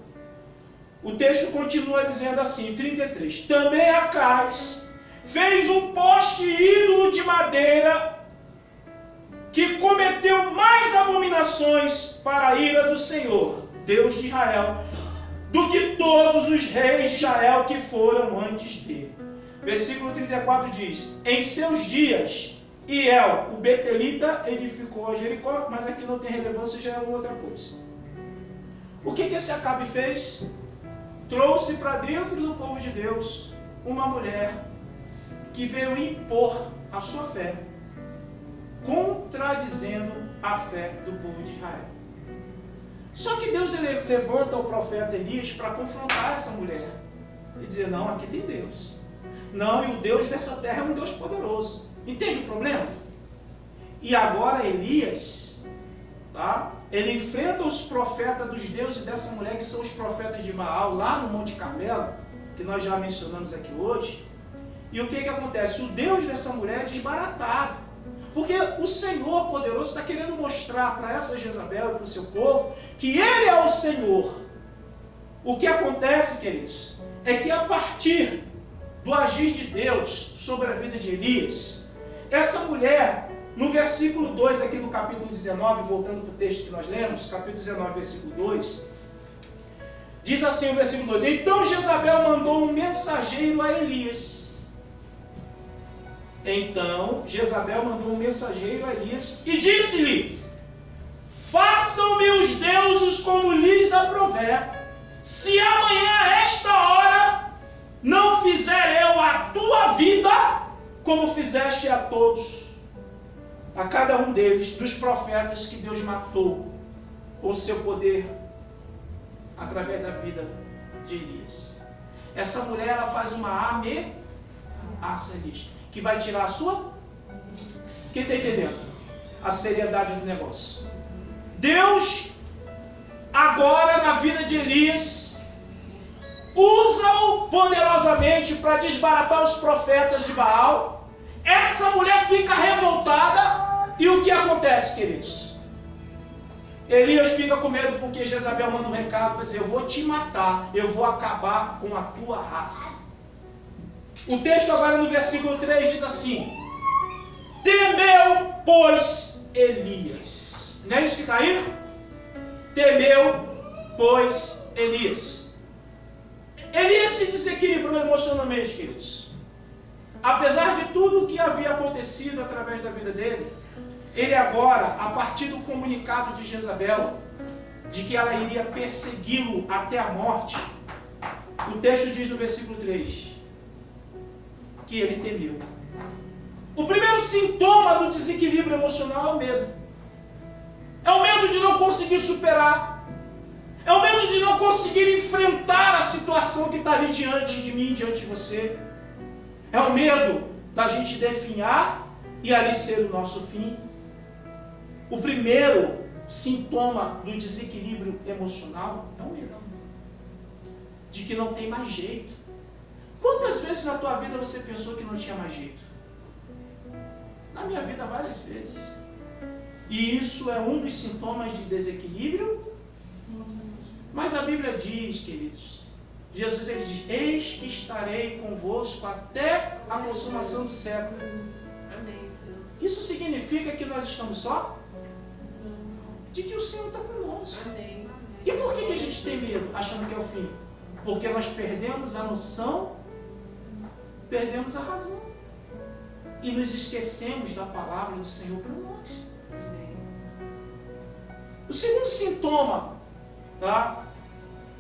O texto continua dizendo assim, 33. Também Acais fez um poste ídolo de madeira que cometeu mais abominações para a ira do Senhor, Deus de Israel, do que todos os reis de Israel que foram antes dele. Versículo 34 diz, em seus dias, Iel, o Betelita, edificou a Jericó, mas aqui não tem relevância, já é outra coisa. O que esse Acabe fez? Trouxe para dentro do povo de Deus uma mulher que veio impor a sua fé, contradizendo a fé do povo de Israel. Só que Deus levanta o profeta Elias para confrontar essa mulher e dizer, não, aqui tem Deus. Não, e o Deus dessa terra é um Deus poderoso. Entende o problema? E agora Elias, tá? Ele enfrenta os profetas dos deuses dessa mulher, que são os profetas de Baal, lá no Monte Carmelo, que nós já mencionamos aqui hoje. E o que acontece? O Deus dessa mulher é desbaratado. Porque o Senhor poderoso está querendo mostrar para essa Jezabel e para o seu povo que Ele é o Senhor. O que acontece, queridos, é que a partir do agir de Deus sobre a vida de Elias, essa mulher, no versículo 2 aqui do capítulo 19, voltando para o texto que nós lemos, capítulo 19, versículo 2, diz assim o versículo 2, então Jezabel mandou um mensageiro a Elias. Então Jezabel mandou um mensageiro a Elias e disse-lhe, façam-me os deuses como lhes aprouver, se amanhã a esta hora não fizer eu a tua vida como fizeste a todos, a cada um deles, dos profetas que Deus matou com o seu poder através da vida de Elias. Essa mulher, ela faz uma ameaça, que vai tirar a sua... Quem está entendendo? A seriedade do negócio. Deus, agora na vida de Elias, usa-o poderosamente para desbaratar os profetas de Baal. Essa mulher fica revoltada e o que acontece, queridos? Elias fica com medo porque Jezabel manda um recado para dizer: eu vou te matar, eu vou acabar com a tua raça. O texto agora no versículo 3 diz assim: temeu, pois, Elias. Não é isso que está aí? Temeu, pois, Elias. Elias se desequilibrou emocionalmente, queridos. Apesar de tudo o que havia acontecido através da vida dele, ele agora, a partir do comunicado de Jezabel, de que ela iria persegui-lo até a morte, o texto diz no versículo 3, que ele temeu. O primeiro sintoma do desequilíbrio emocional é o medo. É o medo de não conseguir superar. É o medo de não conseguir enfrentar a situação que está ali diante de mim, diante de você. É o medo da gente definhar e ali ser o nosso fim. O primeiro sintoma do desequilíbrio emocional é o medo. De que não tem mais jeito. Quantas vezes na tua vida você pensou que não tinha mais jeito? Na minha vida, várias vezes. E isso é um dos sintomas de desequilíbrio. Mas a Bíblia diz, queridos, Jesus ele diz: eis que estarei convosco até a consumação do século. Isso significa que nós estamos só? De que o Senhor está conosco. E por que a gente tem medo, achando que é o fim? Porque nós perdemos a noção, perdemos a razão. E nos esquecemos da palavra do Senhor para nós. O segundo sintoma, tá,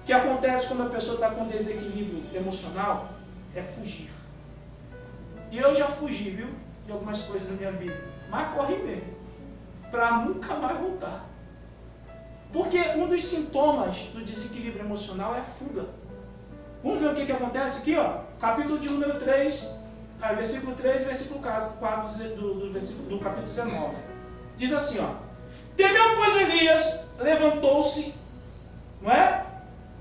que acontece quando a pessoa está com desequilíbrio emocional é fugir. E eu já fugi, viu, de algumas coisas na minha vida, mas corri bem, para nunca mais voltar. Porque um dos sintomas do desequilíbrio emocional é a fuga. Vamos ver o que acontece aqui, ó, capítulo de número 3, versículo 3 e versículo 4 do capítulo 19. Diz assim, ó: temeu, pois, Elias, levantou-se, não é?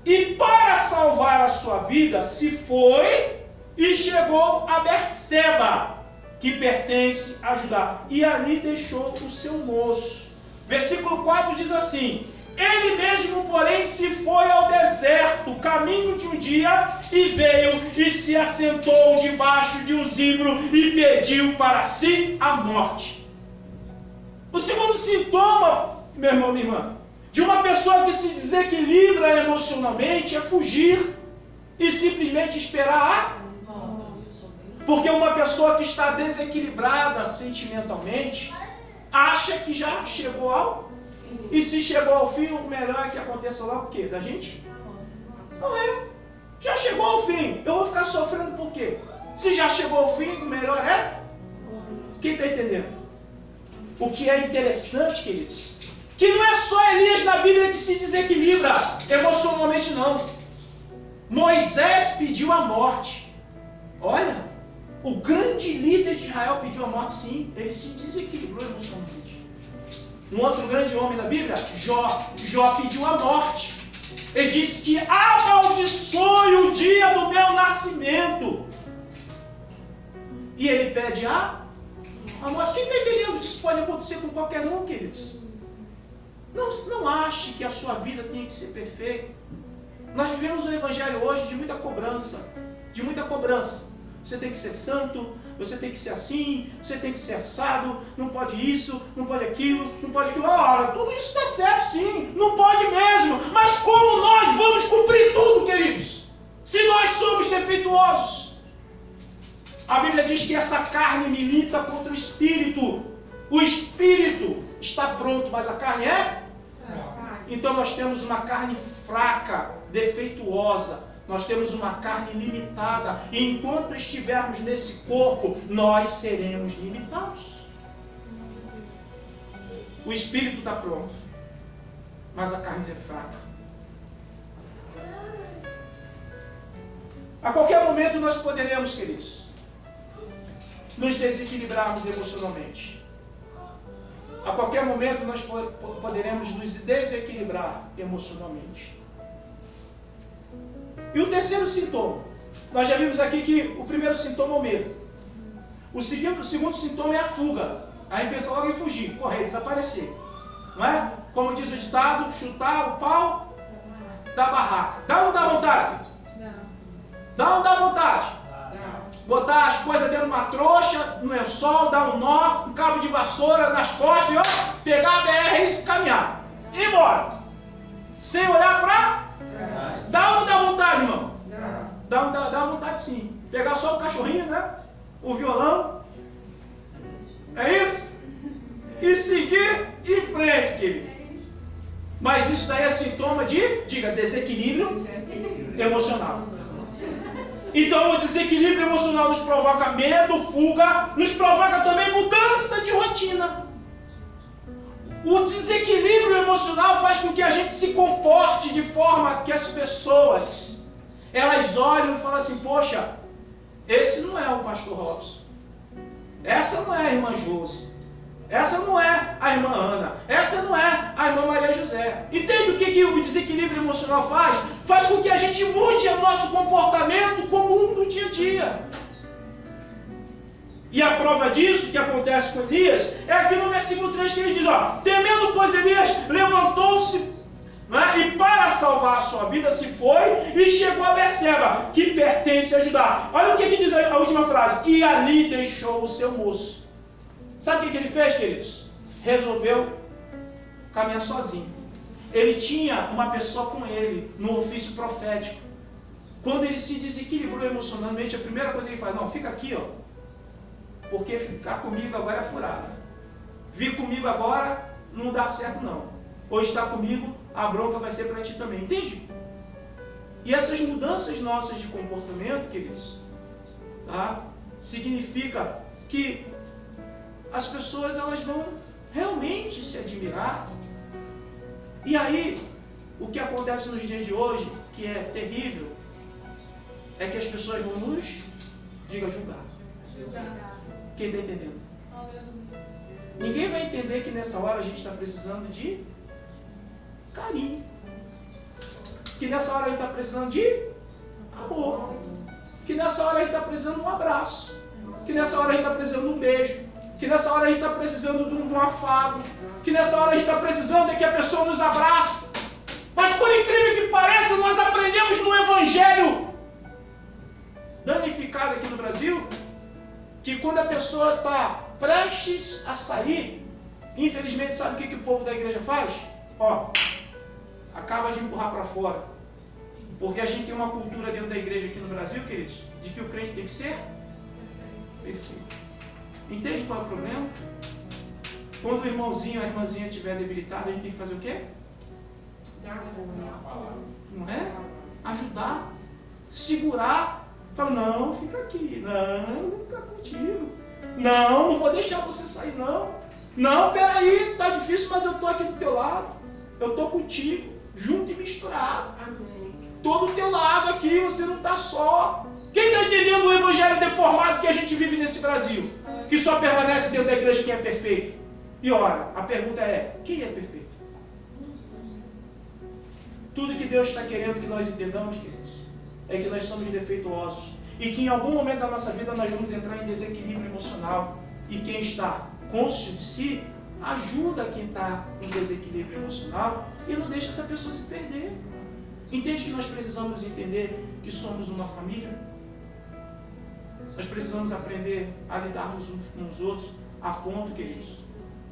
E para salvar a sua vida, se foi e chegou a Berseba, que pertence a Judá, e ali deixou o seu moço. Versículo 4 diz assim: ele mesmo, porém, se foi ao deserto, caminho de um dia, e veio e se assentou debaixo de um zimbro e pediu para si a morte. O segundo sintoma, meu irmão, minha irmã, de uma pessoa que se desequilibra emocionalmente é fugir e simplesmente esperar a... Porque uma pessoa que está desequilibrada sentimentalmente acha que já chegou ao... E se chegou ao fim, o melhor é que aconteça logo o quê? Da gente? Não é. Já chegou ao fim. Eu vou ficar sofrendo por quê? Se já chegou ao fim, o melhor é... Quem está entendendo? O que é interessante, queridos, que não é só Elias na Bíblia que se desequilibra emocionalmente, não. Moisés pediu a morte. Olha, o grande líder de Israel pediu a morte, sim. Ele se desequilibrou emocionalmente. Um outro grande homem da Bíblia, Jó pediu a morte. Ele disse que amaldiçoe o dia do meu nascimento. E ele pede a morte. Quem está entendendo que isso pode acontecer com qualquer um, queridos? Não ache que a sua vida tem que ser perfeita. Nós vivemos um evangelho hoje de muita cobrança. De muita cobrança. Você tem que ser santo, você tem que ser assim, você tem que ser assado, não pode isso, não pode aquilo, não pode aquilo. Ora, tudo isso está certo, sim, não pode mesmo. Mas como nós vamos cumprir tudo, queridos? Se nós somos defeituosos. A Bíblia diz que essa carne milita contra o espírito. O espírito está pronto, mas a carne é Então nós temos uma carne fraca, defeituosa, nós temos uma carne limitada, e enquanto estivermos nesse corpo, nós seremos limitados. O espírito está pronto, mas a carne é fraca. A qualquer momento nós poderemos, queridos, nos desequilibrarmos emocionalmente. A qualquer momento nós poderemos nos desequilibrar emocionalmente. E o terceiro sintoma, nós já vimos aqui que o primeiro sintoma é o medo. O segundo sintoma é a fuga. Aí pensa logo em fugir, correr, desaparecer. Não é? Como diz o ditado, chutar o pau da barraca. Dá ou não dá vontade? Dá ou não dá vontade? Botar as coisas dentro de uma trouxa, no lençol, dar um nó, um cabo de vassoura nas costas e ó, pegar a BR e caminhar. E embora. Sem olhar para... Dá ou não dá vontade, irmão? Dá vontade sim. Pegar só o cachorrinho, né? O violão. É isso? E seguir em frente, querido. Mas isso daí é sintoma de, diga, desequilíbrio emocional. Então o desequilíbrio emocional nos provoca medo, fuga, nos provoca também mudança de rotina. O desequilíbrio emocional faz com que a gente se comporte de forma que as pessoas, elas olham e falam assim, poxa, esse não é o pastor Robson, essa não é a irmã Josi, essa não é a irmã Ana, essa não é a irmã Maria José. Entende o que o desequilíbrio emocional faz? Faz com que a gente mude o nosso comportamento comum do dia a dia. E a prova disso, que acontece com Elias, é aqui no versículo 3 que ele diz, ó, temendo, pois, Elias levantou-se, né, e para salvar a sua vida se foi e chegou a Berseba, que pertence a Judá. Olha o que diz a última frase, e ali deixou o seu moço. Sabe o que ele fez, queridos? Resolveu caminhar sozinho. Ele tinha uma pessoa com ele no ofício profético. Quando ele se desequilibrou emocionalmente, a primeira coisa que ele faz, não, fica aqui, ó, porque ficar comigo agora é furada. Vir comigo agora não dá certo não. Hoje está comigo, a bronca vai ser para ti também, entende? E essas mudanças nossas de comportamento, queridos, tá? Significa que as pessoas elas vão realmente se admirar. E aí, o que acontece nos dias de hoje, que é terrível, é que as pessoas vão nos, diga, julgar. Quem está entendendo? Ninguém vai entender que nessa hora a gente está precisando de carinho. Que nessa hora a gente está precisando de amor. Que nessa hora a gente está precisando de um abraço. Que nessa hora a gente está precisando de um beijo. Que nessa hora a gente está precisando de um afago. Que nessa hora a gente está precisando de que a pessoa nos abrace. Mas por incrível que pareça, nós aprendemos no Evangelho danificado aqui no Brasil, que quando a pessoa está prestes a sair, infelizmente, sabe o que o povo da igreja faz? Ó, acaba de empurrar para fora. Porque a gente tem uma cultura dentro da igreja aqui no Brasil, queridos, de que o crente tem que ser perfeito. Entende qual é o problema? Quando o irmãozinho, a irmãzinha estiver debilitada, a gente tem que fazer o quê? Não é? Ajudar, segurar. Fala, não, fica aqui. Não, eu vou ficar contigo. Não vou deixar você sair, não. Não, peraí, tá difícil, mas eu tô aqui do teu lado. Eu tô contigo, junto e misturado. Tô do teu lado aqui, você não tá só. Quem está entendendo o evangelho deformado que a gente vive nesse Brasil? Que só permanece dentro da igreja quem é perfeito. E ora, a pergunta é, quem é perfeito? Tudo que Deus está querendo que nós entendamos, queridos, é que nós somos defeituosos. E que em algum momento da nossa vida nós vamos entrar em desequilíbrio emocional. E quem está cônscio de si, ajuda quem está em desequilíbrio emocional e não deixa essa pessoa se perder. Entende que nós precisamos entender que somos uma família? Nós precisamos aprender a lidarmos uns com os outros a ponto, queridos,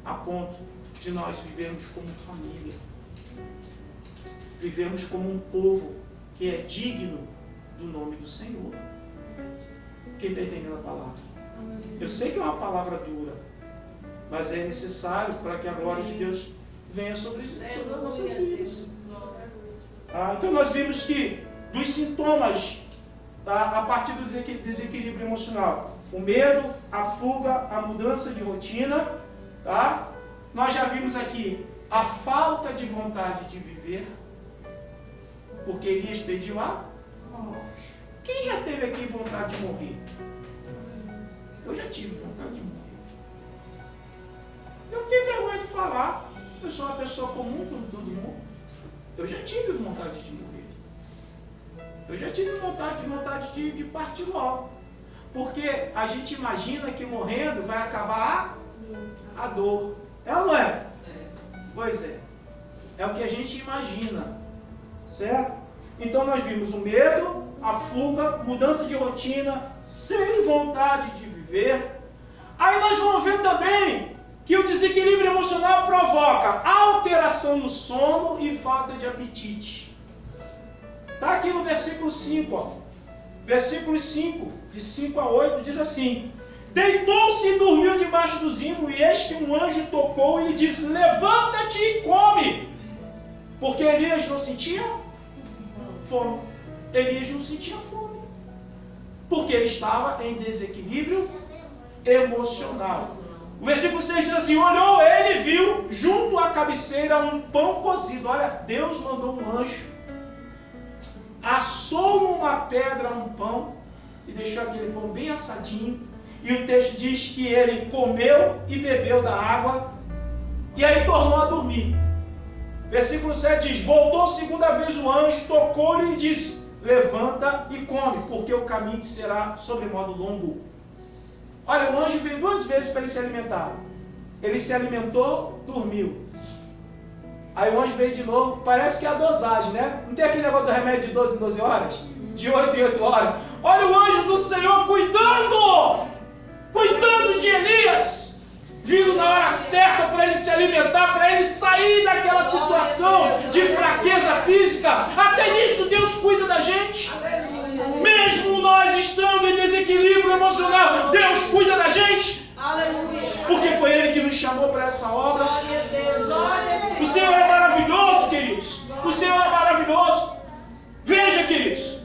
a ponto de nós vivermos como família. Vivemos como um povo que é digno do nome do Senhor. Quem está entendendo a palavra? Eu sei que é uma palavra dura, mas é necessário para que a glória de Deus venha sobre as nossas vidas. Então nós vimos que dos sintomas, a partir do desequilíbrio emocional, o medo, a fuga, a mudança de rotina, nós já vimos aqui a falta de vontade de viver, porque Elias pediu a morte. Quem já teve aqui vontade de morrer? Eu já tive vontade de morrer. Eu não tenho vergonha de falar. Eu sou uma pessoa comum como todo mundo. Eu já tive vontade de morrer. Eu já tive vontade de partir logo. Porque a gente imagina que morrendo vai acabar a dor. É ou não é? Pois é. É o que a gente imagina. Certo? Então nós vimos o medo, a fuga, mudança de rotina, sem vontade de viver. Aí nós vamos ver também que o desequilíbrio emocional provoca alteração no sono e falta de apetite. Está aqui no versículo 5. Versículo 5, de 5 a 8, diz assim: deitou-se e dormiu debaixo do zimbro, e eis que um anjo tocou e lhe disse: levanta-te e come. Porque Elias não sentia fome. Elias não sentia fome. Porque ele estava em desequilíbrio emocional. O versículo 6 diz assim: olhou ele e viu junto à cabeceira um pão cozido. Olha, Deus mandou um anjo, assou numa pedra um pão e deixou aquele pão bem assadinho. E o texto diz que ele comeu e bebeu da água e aí tornou a dormir. Versículo 7 diz: voltou segunda vez o anjo, tocou-lhe e disse: levanta e come, porque o caminho te será sobremodo longo. Olha, o anjo veio 2 vezes para ele se alimentar. Ele se alimentou, dormiu. Aí o anjo veio de novo. Parece que é a dosagem, né? Não tem aquele negócio do remédio de 12 em 12 horas? De 8 em 8 horas. Olha o anjo do Senhor cuidando de Elias, vindo na hora certa para ele se alimentar, para ele sair daquela situação de fraqueza física. Até nisso Deus cuida da gente. Mesmo nós estando em desequilíbrio emocional, Deus cuida da gente. Aleluia. Porque foi Ele que nos chamou para essa obra. Glória a Deus, glória a Deus. O Senhor é maravilhoso, queridos. O Senhor é maravilhoso. Veja, queridos,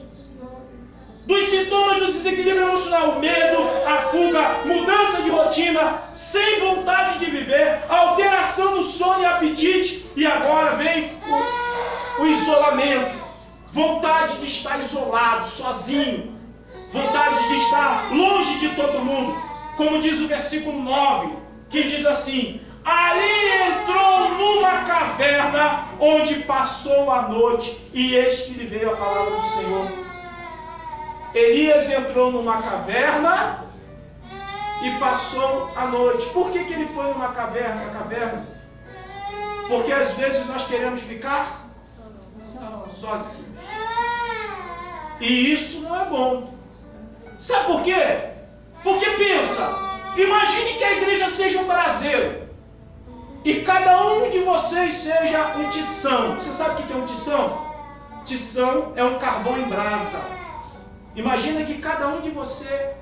dos sintomas do desequilíbrio emocional: o medo, a fuga, mudança de rotina, sem vontade de viver, alteração no sono e apetite, e agora vem o isolamento. Vontade de estar isolado, sozinho. Vontade de estar longe de todo mundo. Como diz o versículo 9, que diz assim: ali entrou numa caverna, onde passou a noite, e eis que lhe veio a palavra do Senhor. Elias entrou numa caverna e passou a noite. Por que ele foi numa caverna? Porque às vezes nós queremos ficar sozinhos. E isso não é bom. Sabe por quê? Porque pensa, imagine que a igreja seja um braseiro e cada um de vocês seja um tição. Você sabe o que é um tição? Tição é um carvão em brasa. Imagina que cada um de você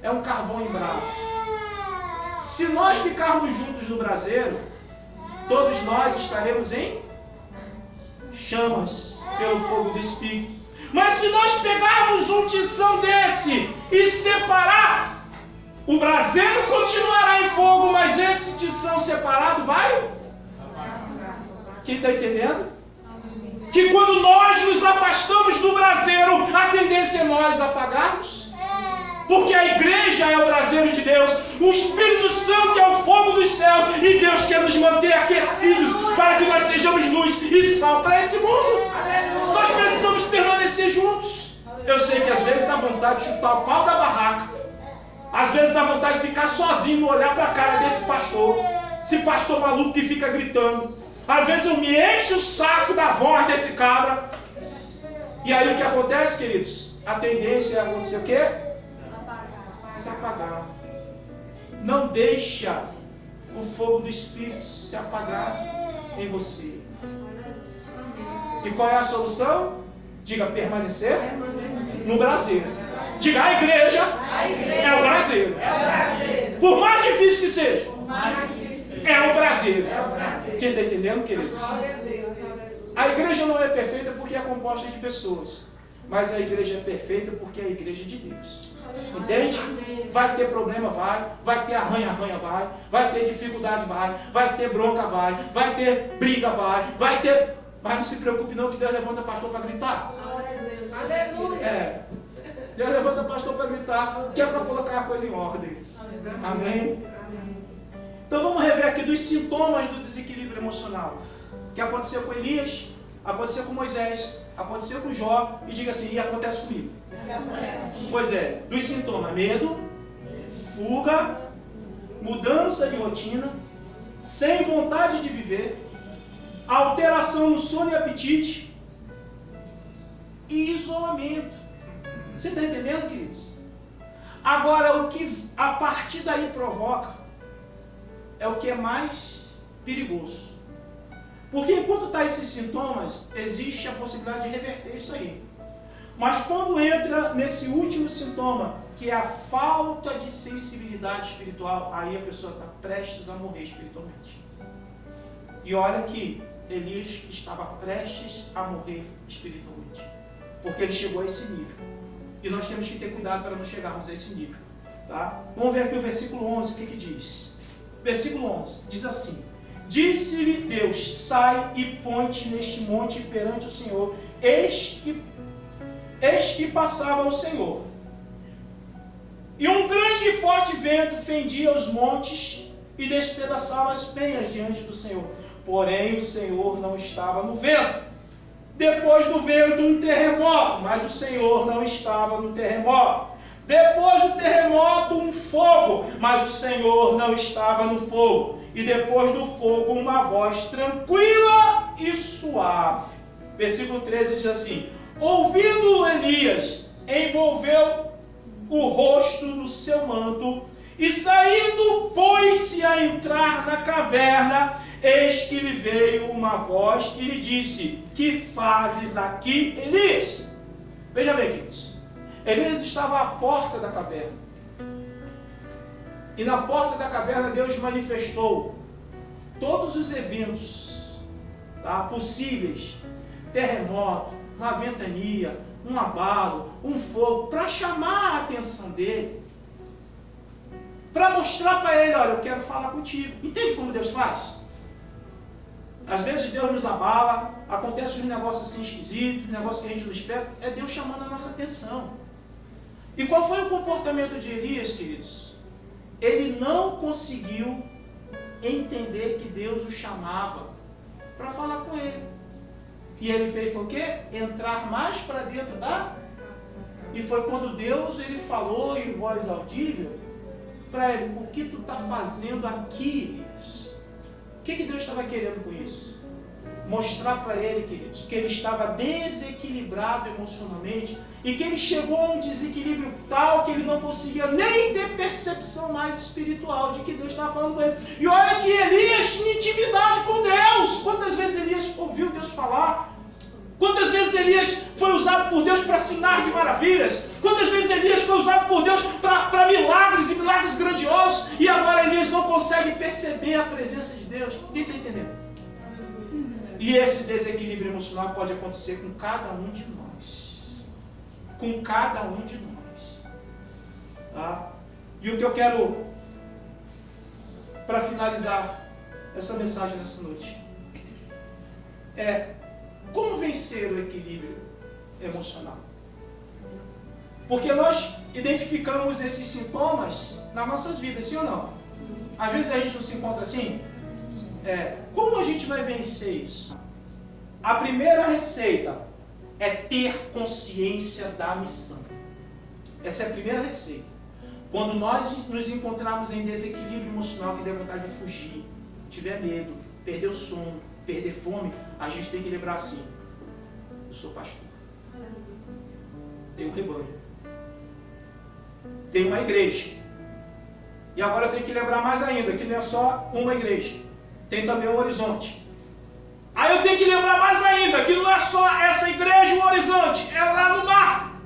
é um carvão em brasa. Se nós ficarmos juntos no braseiro, todos nós estaremos em chamas pelo fogo do Espírito. Mas se nós pegarmos um tição desse e separar, o braseiro continuará em fogo, mas esse tição separado vai? Quem está entendendo? Que quando nós nos afastamos do braseiro, a tendência é nós apagarmos. Porque a igreja é o braseiro de Deus, o Espírito Santo é o fogo dos céus, e Deus quer nos manter aquecidos para que nós sejamos luz e sal para esse mundo. Nós precisamos permanecer juntos. Eu sei que às vezes dá vontade de chutar o pau da barraca, às vezes dá vontade de ficar sozinho, olhar para a cara desse pastor, esse pastor maluco que fica gritando. Às vezes eu me encho o saco da voz desse cabra. E aí o que acontece, queridos? A tendência é acontecer o quê? Se apagar. Não deixa o fogo do Espírito se apagar em você. E qual é a solução? Diga: permanecer no braseiro. Diga: a igreja é o braseiro. Por mais difícil que seja, é o braseiro. prazer. É o prazer. Quem está entendendo, querido? Glória a Deus. A igreja não é perfeita porque é composta de pessoas. Mas a igreja é perfeita porque é a igreja de Deus. Entende? Vai ter problema, vai ter arranha, vai ter dificuldade, vai ter bronca, vai ter briga, vai ter... Mas não se preocupe não que Deus levanta pastor para gritar. Glória a Deus. Aleluia. Deus levanta pastor para gritar, que é para colocar a coisa em ordem. Amém? Então vamos rever aqui dos sintomas do desequilíbrio emocional. Que aconteceu com Elias, aconteceu com Moisés, aconteceu com Jó, e diga assim, e acontece comigo. Pois é, dos sintomas, medo, fuga, mudança de rotina, sem vontade de viver, alteração no sono e apetite e isolamento. Você está entendendo, queridos? Agora, o que a partir daí provoca é o que é mais perigoso. Porque enquanto está esses sintomas, existe a possibilidade de reverter isso aí. Mas quando entra nesse último sintoma, que é a falta de sensibilidade espiritual, aí a pessoa está prestes a morrer espiritualmente. E olha que Elias estava prestes a morrer espiritualmente. Porque ele chegou a esse nível. E nós temos que ter cuidado para não chegarmos a esse nível. Tá? Vamos ver aqui o versículo 11, o que diz. Versículo 11, diz assim: Disse-lhe Deus, sai e põe-te neste monte perante o Senhor. Eis que passava o Senhor. E um grande e forte vento fendia os montes e despedaçava as penhas diante do Senhor. Porém o Senhor não estava no vento. Depois do vento um terremoto, mas o Senhor não estava no terremoto. Depois do terremoto um fogo, mas o Senhor não estava no fogo. E depois do fogo uma voz tranquila e suave. Versículo 13 diz assim: ouvindo Elias, envolveu o rosto no seu manto e saindo pôs-se a entrar na caverna. Eis que lhe veio uma voz e lhe disse: que fazes aqui, Elias? Veja bem, queridos. Elias estava à porta da caverna. E na porta da caverna Deus manifestou todos os eventos possíveis. Terremoto, uma ventania, um abalo, um fogo, para chamar a atenção dele. Para mostrar para ele, olha, eu quero falar contigo. Entende como Deus faz? Às vezes Deus nos abala, acontece uns negócios assim esquisitos, negócios que a gente não espera, é Deus chamando a nossa atenção. E qual foi o comportamento de Elias, queridos? Ele não conseguiu entender que Deus o chamava para falar com ele. E ele fez foi o quê? Entrar mais para dentro da... E foi quando Deus ele falou em voz audível para ele: o que tu está fazendo aqui, Elias? O que Deus estava querendo com isso? Mostrar para ele, queridos, que ele estava desequilibrado emocionalmente e que ele chegou a um desequilíbrio tal que ele não conseguia nem ter percepção mais espiritual de que Deus estava falando com ele. E olha que Elias tinha intimidade com Deus. Quantas vezes Elias ouviu Deus falar? Quantas vezes Elias foi usado por Deus para sinais de maravilhas? Quantas vezes Elias foi usado por Deus para milagres e milagres grandiosos? E agora Elias não consegue perceber a presença de Deus. Quem está entendendo? E esse desequilíbrio emocional pode acontecer com cada um de nós. Com cada um de nós. Tá? E o que eu quero, para finalizar essa mensagem nessa noite, é: como vencer o equilíbrio emocional? Porque nós identificamos esses sintomas nas nossas vidas, sim ou não? Às vezes a gente não se encontra assim. Como a gente vai vencer isso? A primeira receita é ter consciência da missão. Essa é a primeira receita. Quando nós nos encontrarmos em desequilíbrio emocional, que der vontade de fugir, tiver medo, perder o sono, perder fome, a gente tem que lembrar assim: eu sou pastor, tenho um rebanho, tenho uma igreja, e agora eu tenho que lembrar mais ainda que não é só uma igreja, tem também um horizonte. Aí eu tenho que lembrar mais ainda que não é só essa igreja e o horizonte, é lá no mar.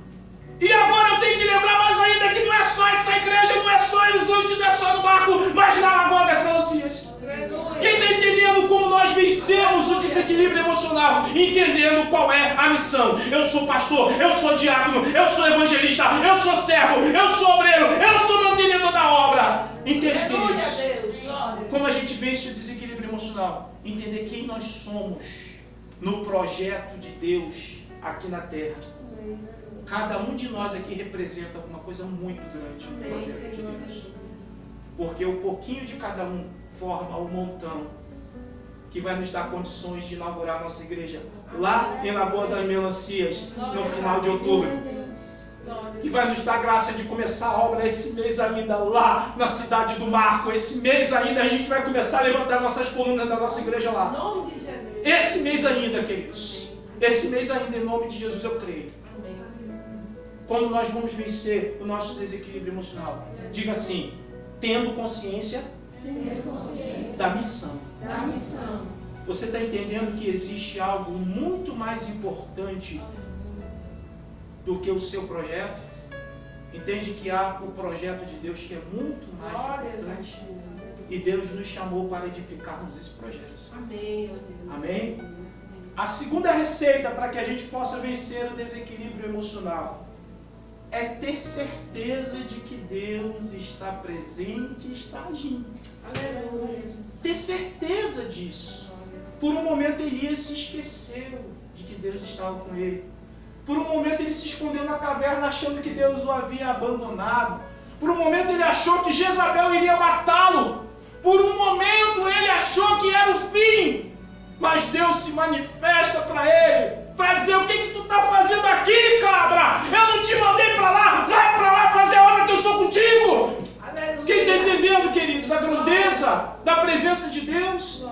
E agora eu tenho que lembrar mais ainda que não é só essa igreja, não é só o horizonte, não é só no barco, mas na Lagoa das Melancias. Quem tem desequilíbrio emocional, entendendo qual é a missão. Eu sou pastor, eu sou diácono, eu sou evangelista, eu sou servo, eu sou obreiro, eu sou mantenedor da obra. Entende, queridos? Como a gente vence o desequilíbrio emocional? Entender quem nós somos no projeto de Deus aqui na terra. Cada um de nós aqui representa uma coisa muito grande no projeto de Deus. Porque o pouquinho de cada um forma o montão que vai nos dar condições de inaugurar a nossa igreja lá em Lagoa das Melancias, no final de outubro. E vai nos dar graça de começar a obra esse mês ainda lá na cidade do Marco. Esse mês ainda a gente vai começar a levantar nossas colunas da nossa igreja lá. Esse mês ainda, queridos. Esse mês ainda, em nome de Jesus, eu creio. Quando nós vamos vencer o nosso desequilíbrio emocional? Diga assim, tendo consciência da missão. Você está entendendo que existe algo muito mais importante do que o seu projeto? Entende que há o projeto de Deus que é muito mais importante. E Deus nos chamou para edificarmos esse projeto. Amém? A segunda receita para que a gente possa vencer o desequilíbrio emocional é ter certeza de que Deus está presente e está agindo. Ter certeza disso. Por um momento Elias se esqueceu de que Deus estava com ele. Por um momento ele se escondeu na caverna achando que Deus o havia abandonado. Por um momento ele achou que Jezabel iria matá-lo. Por um momento ele achou que era o fim. Mas Deus se manifesta para ele, para dizer: o que tu está fazendo aqui, cabra? Eu não te mandei para lá, vai para lá fazer a obra que eu sou contigo. Quem está entendendo, queridos, a grandeza da presença de Deus?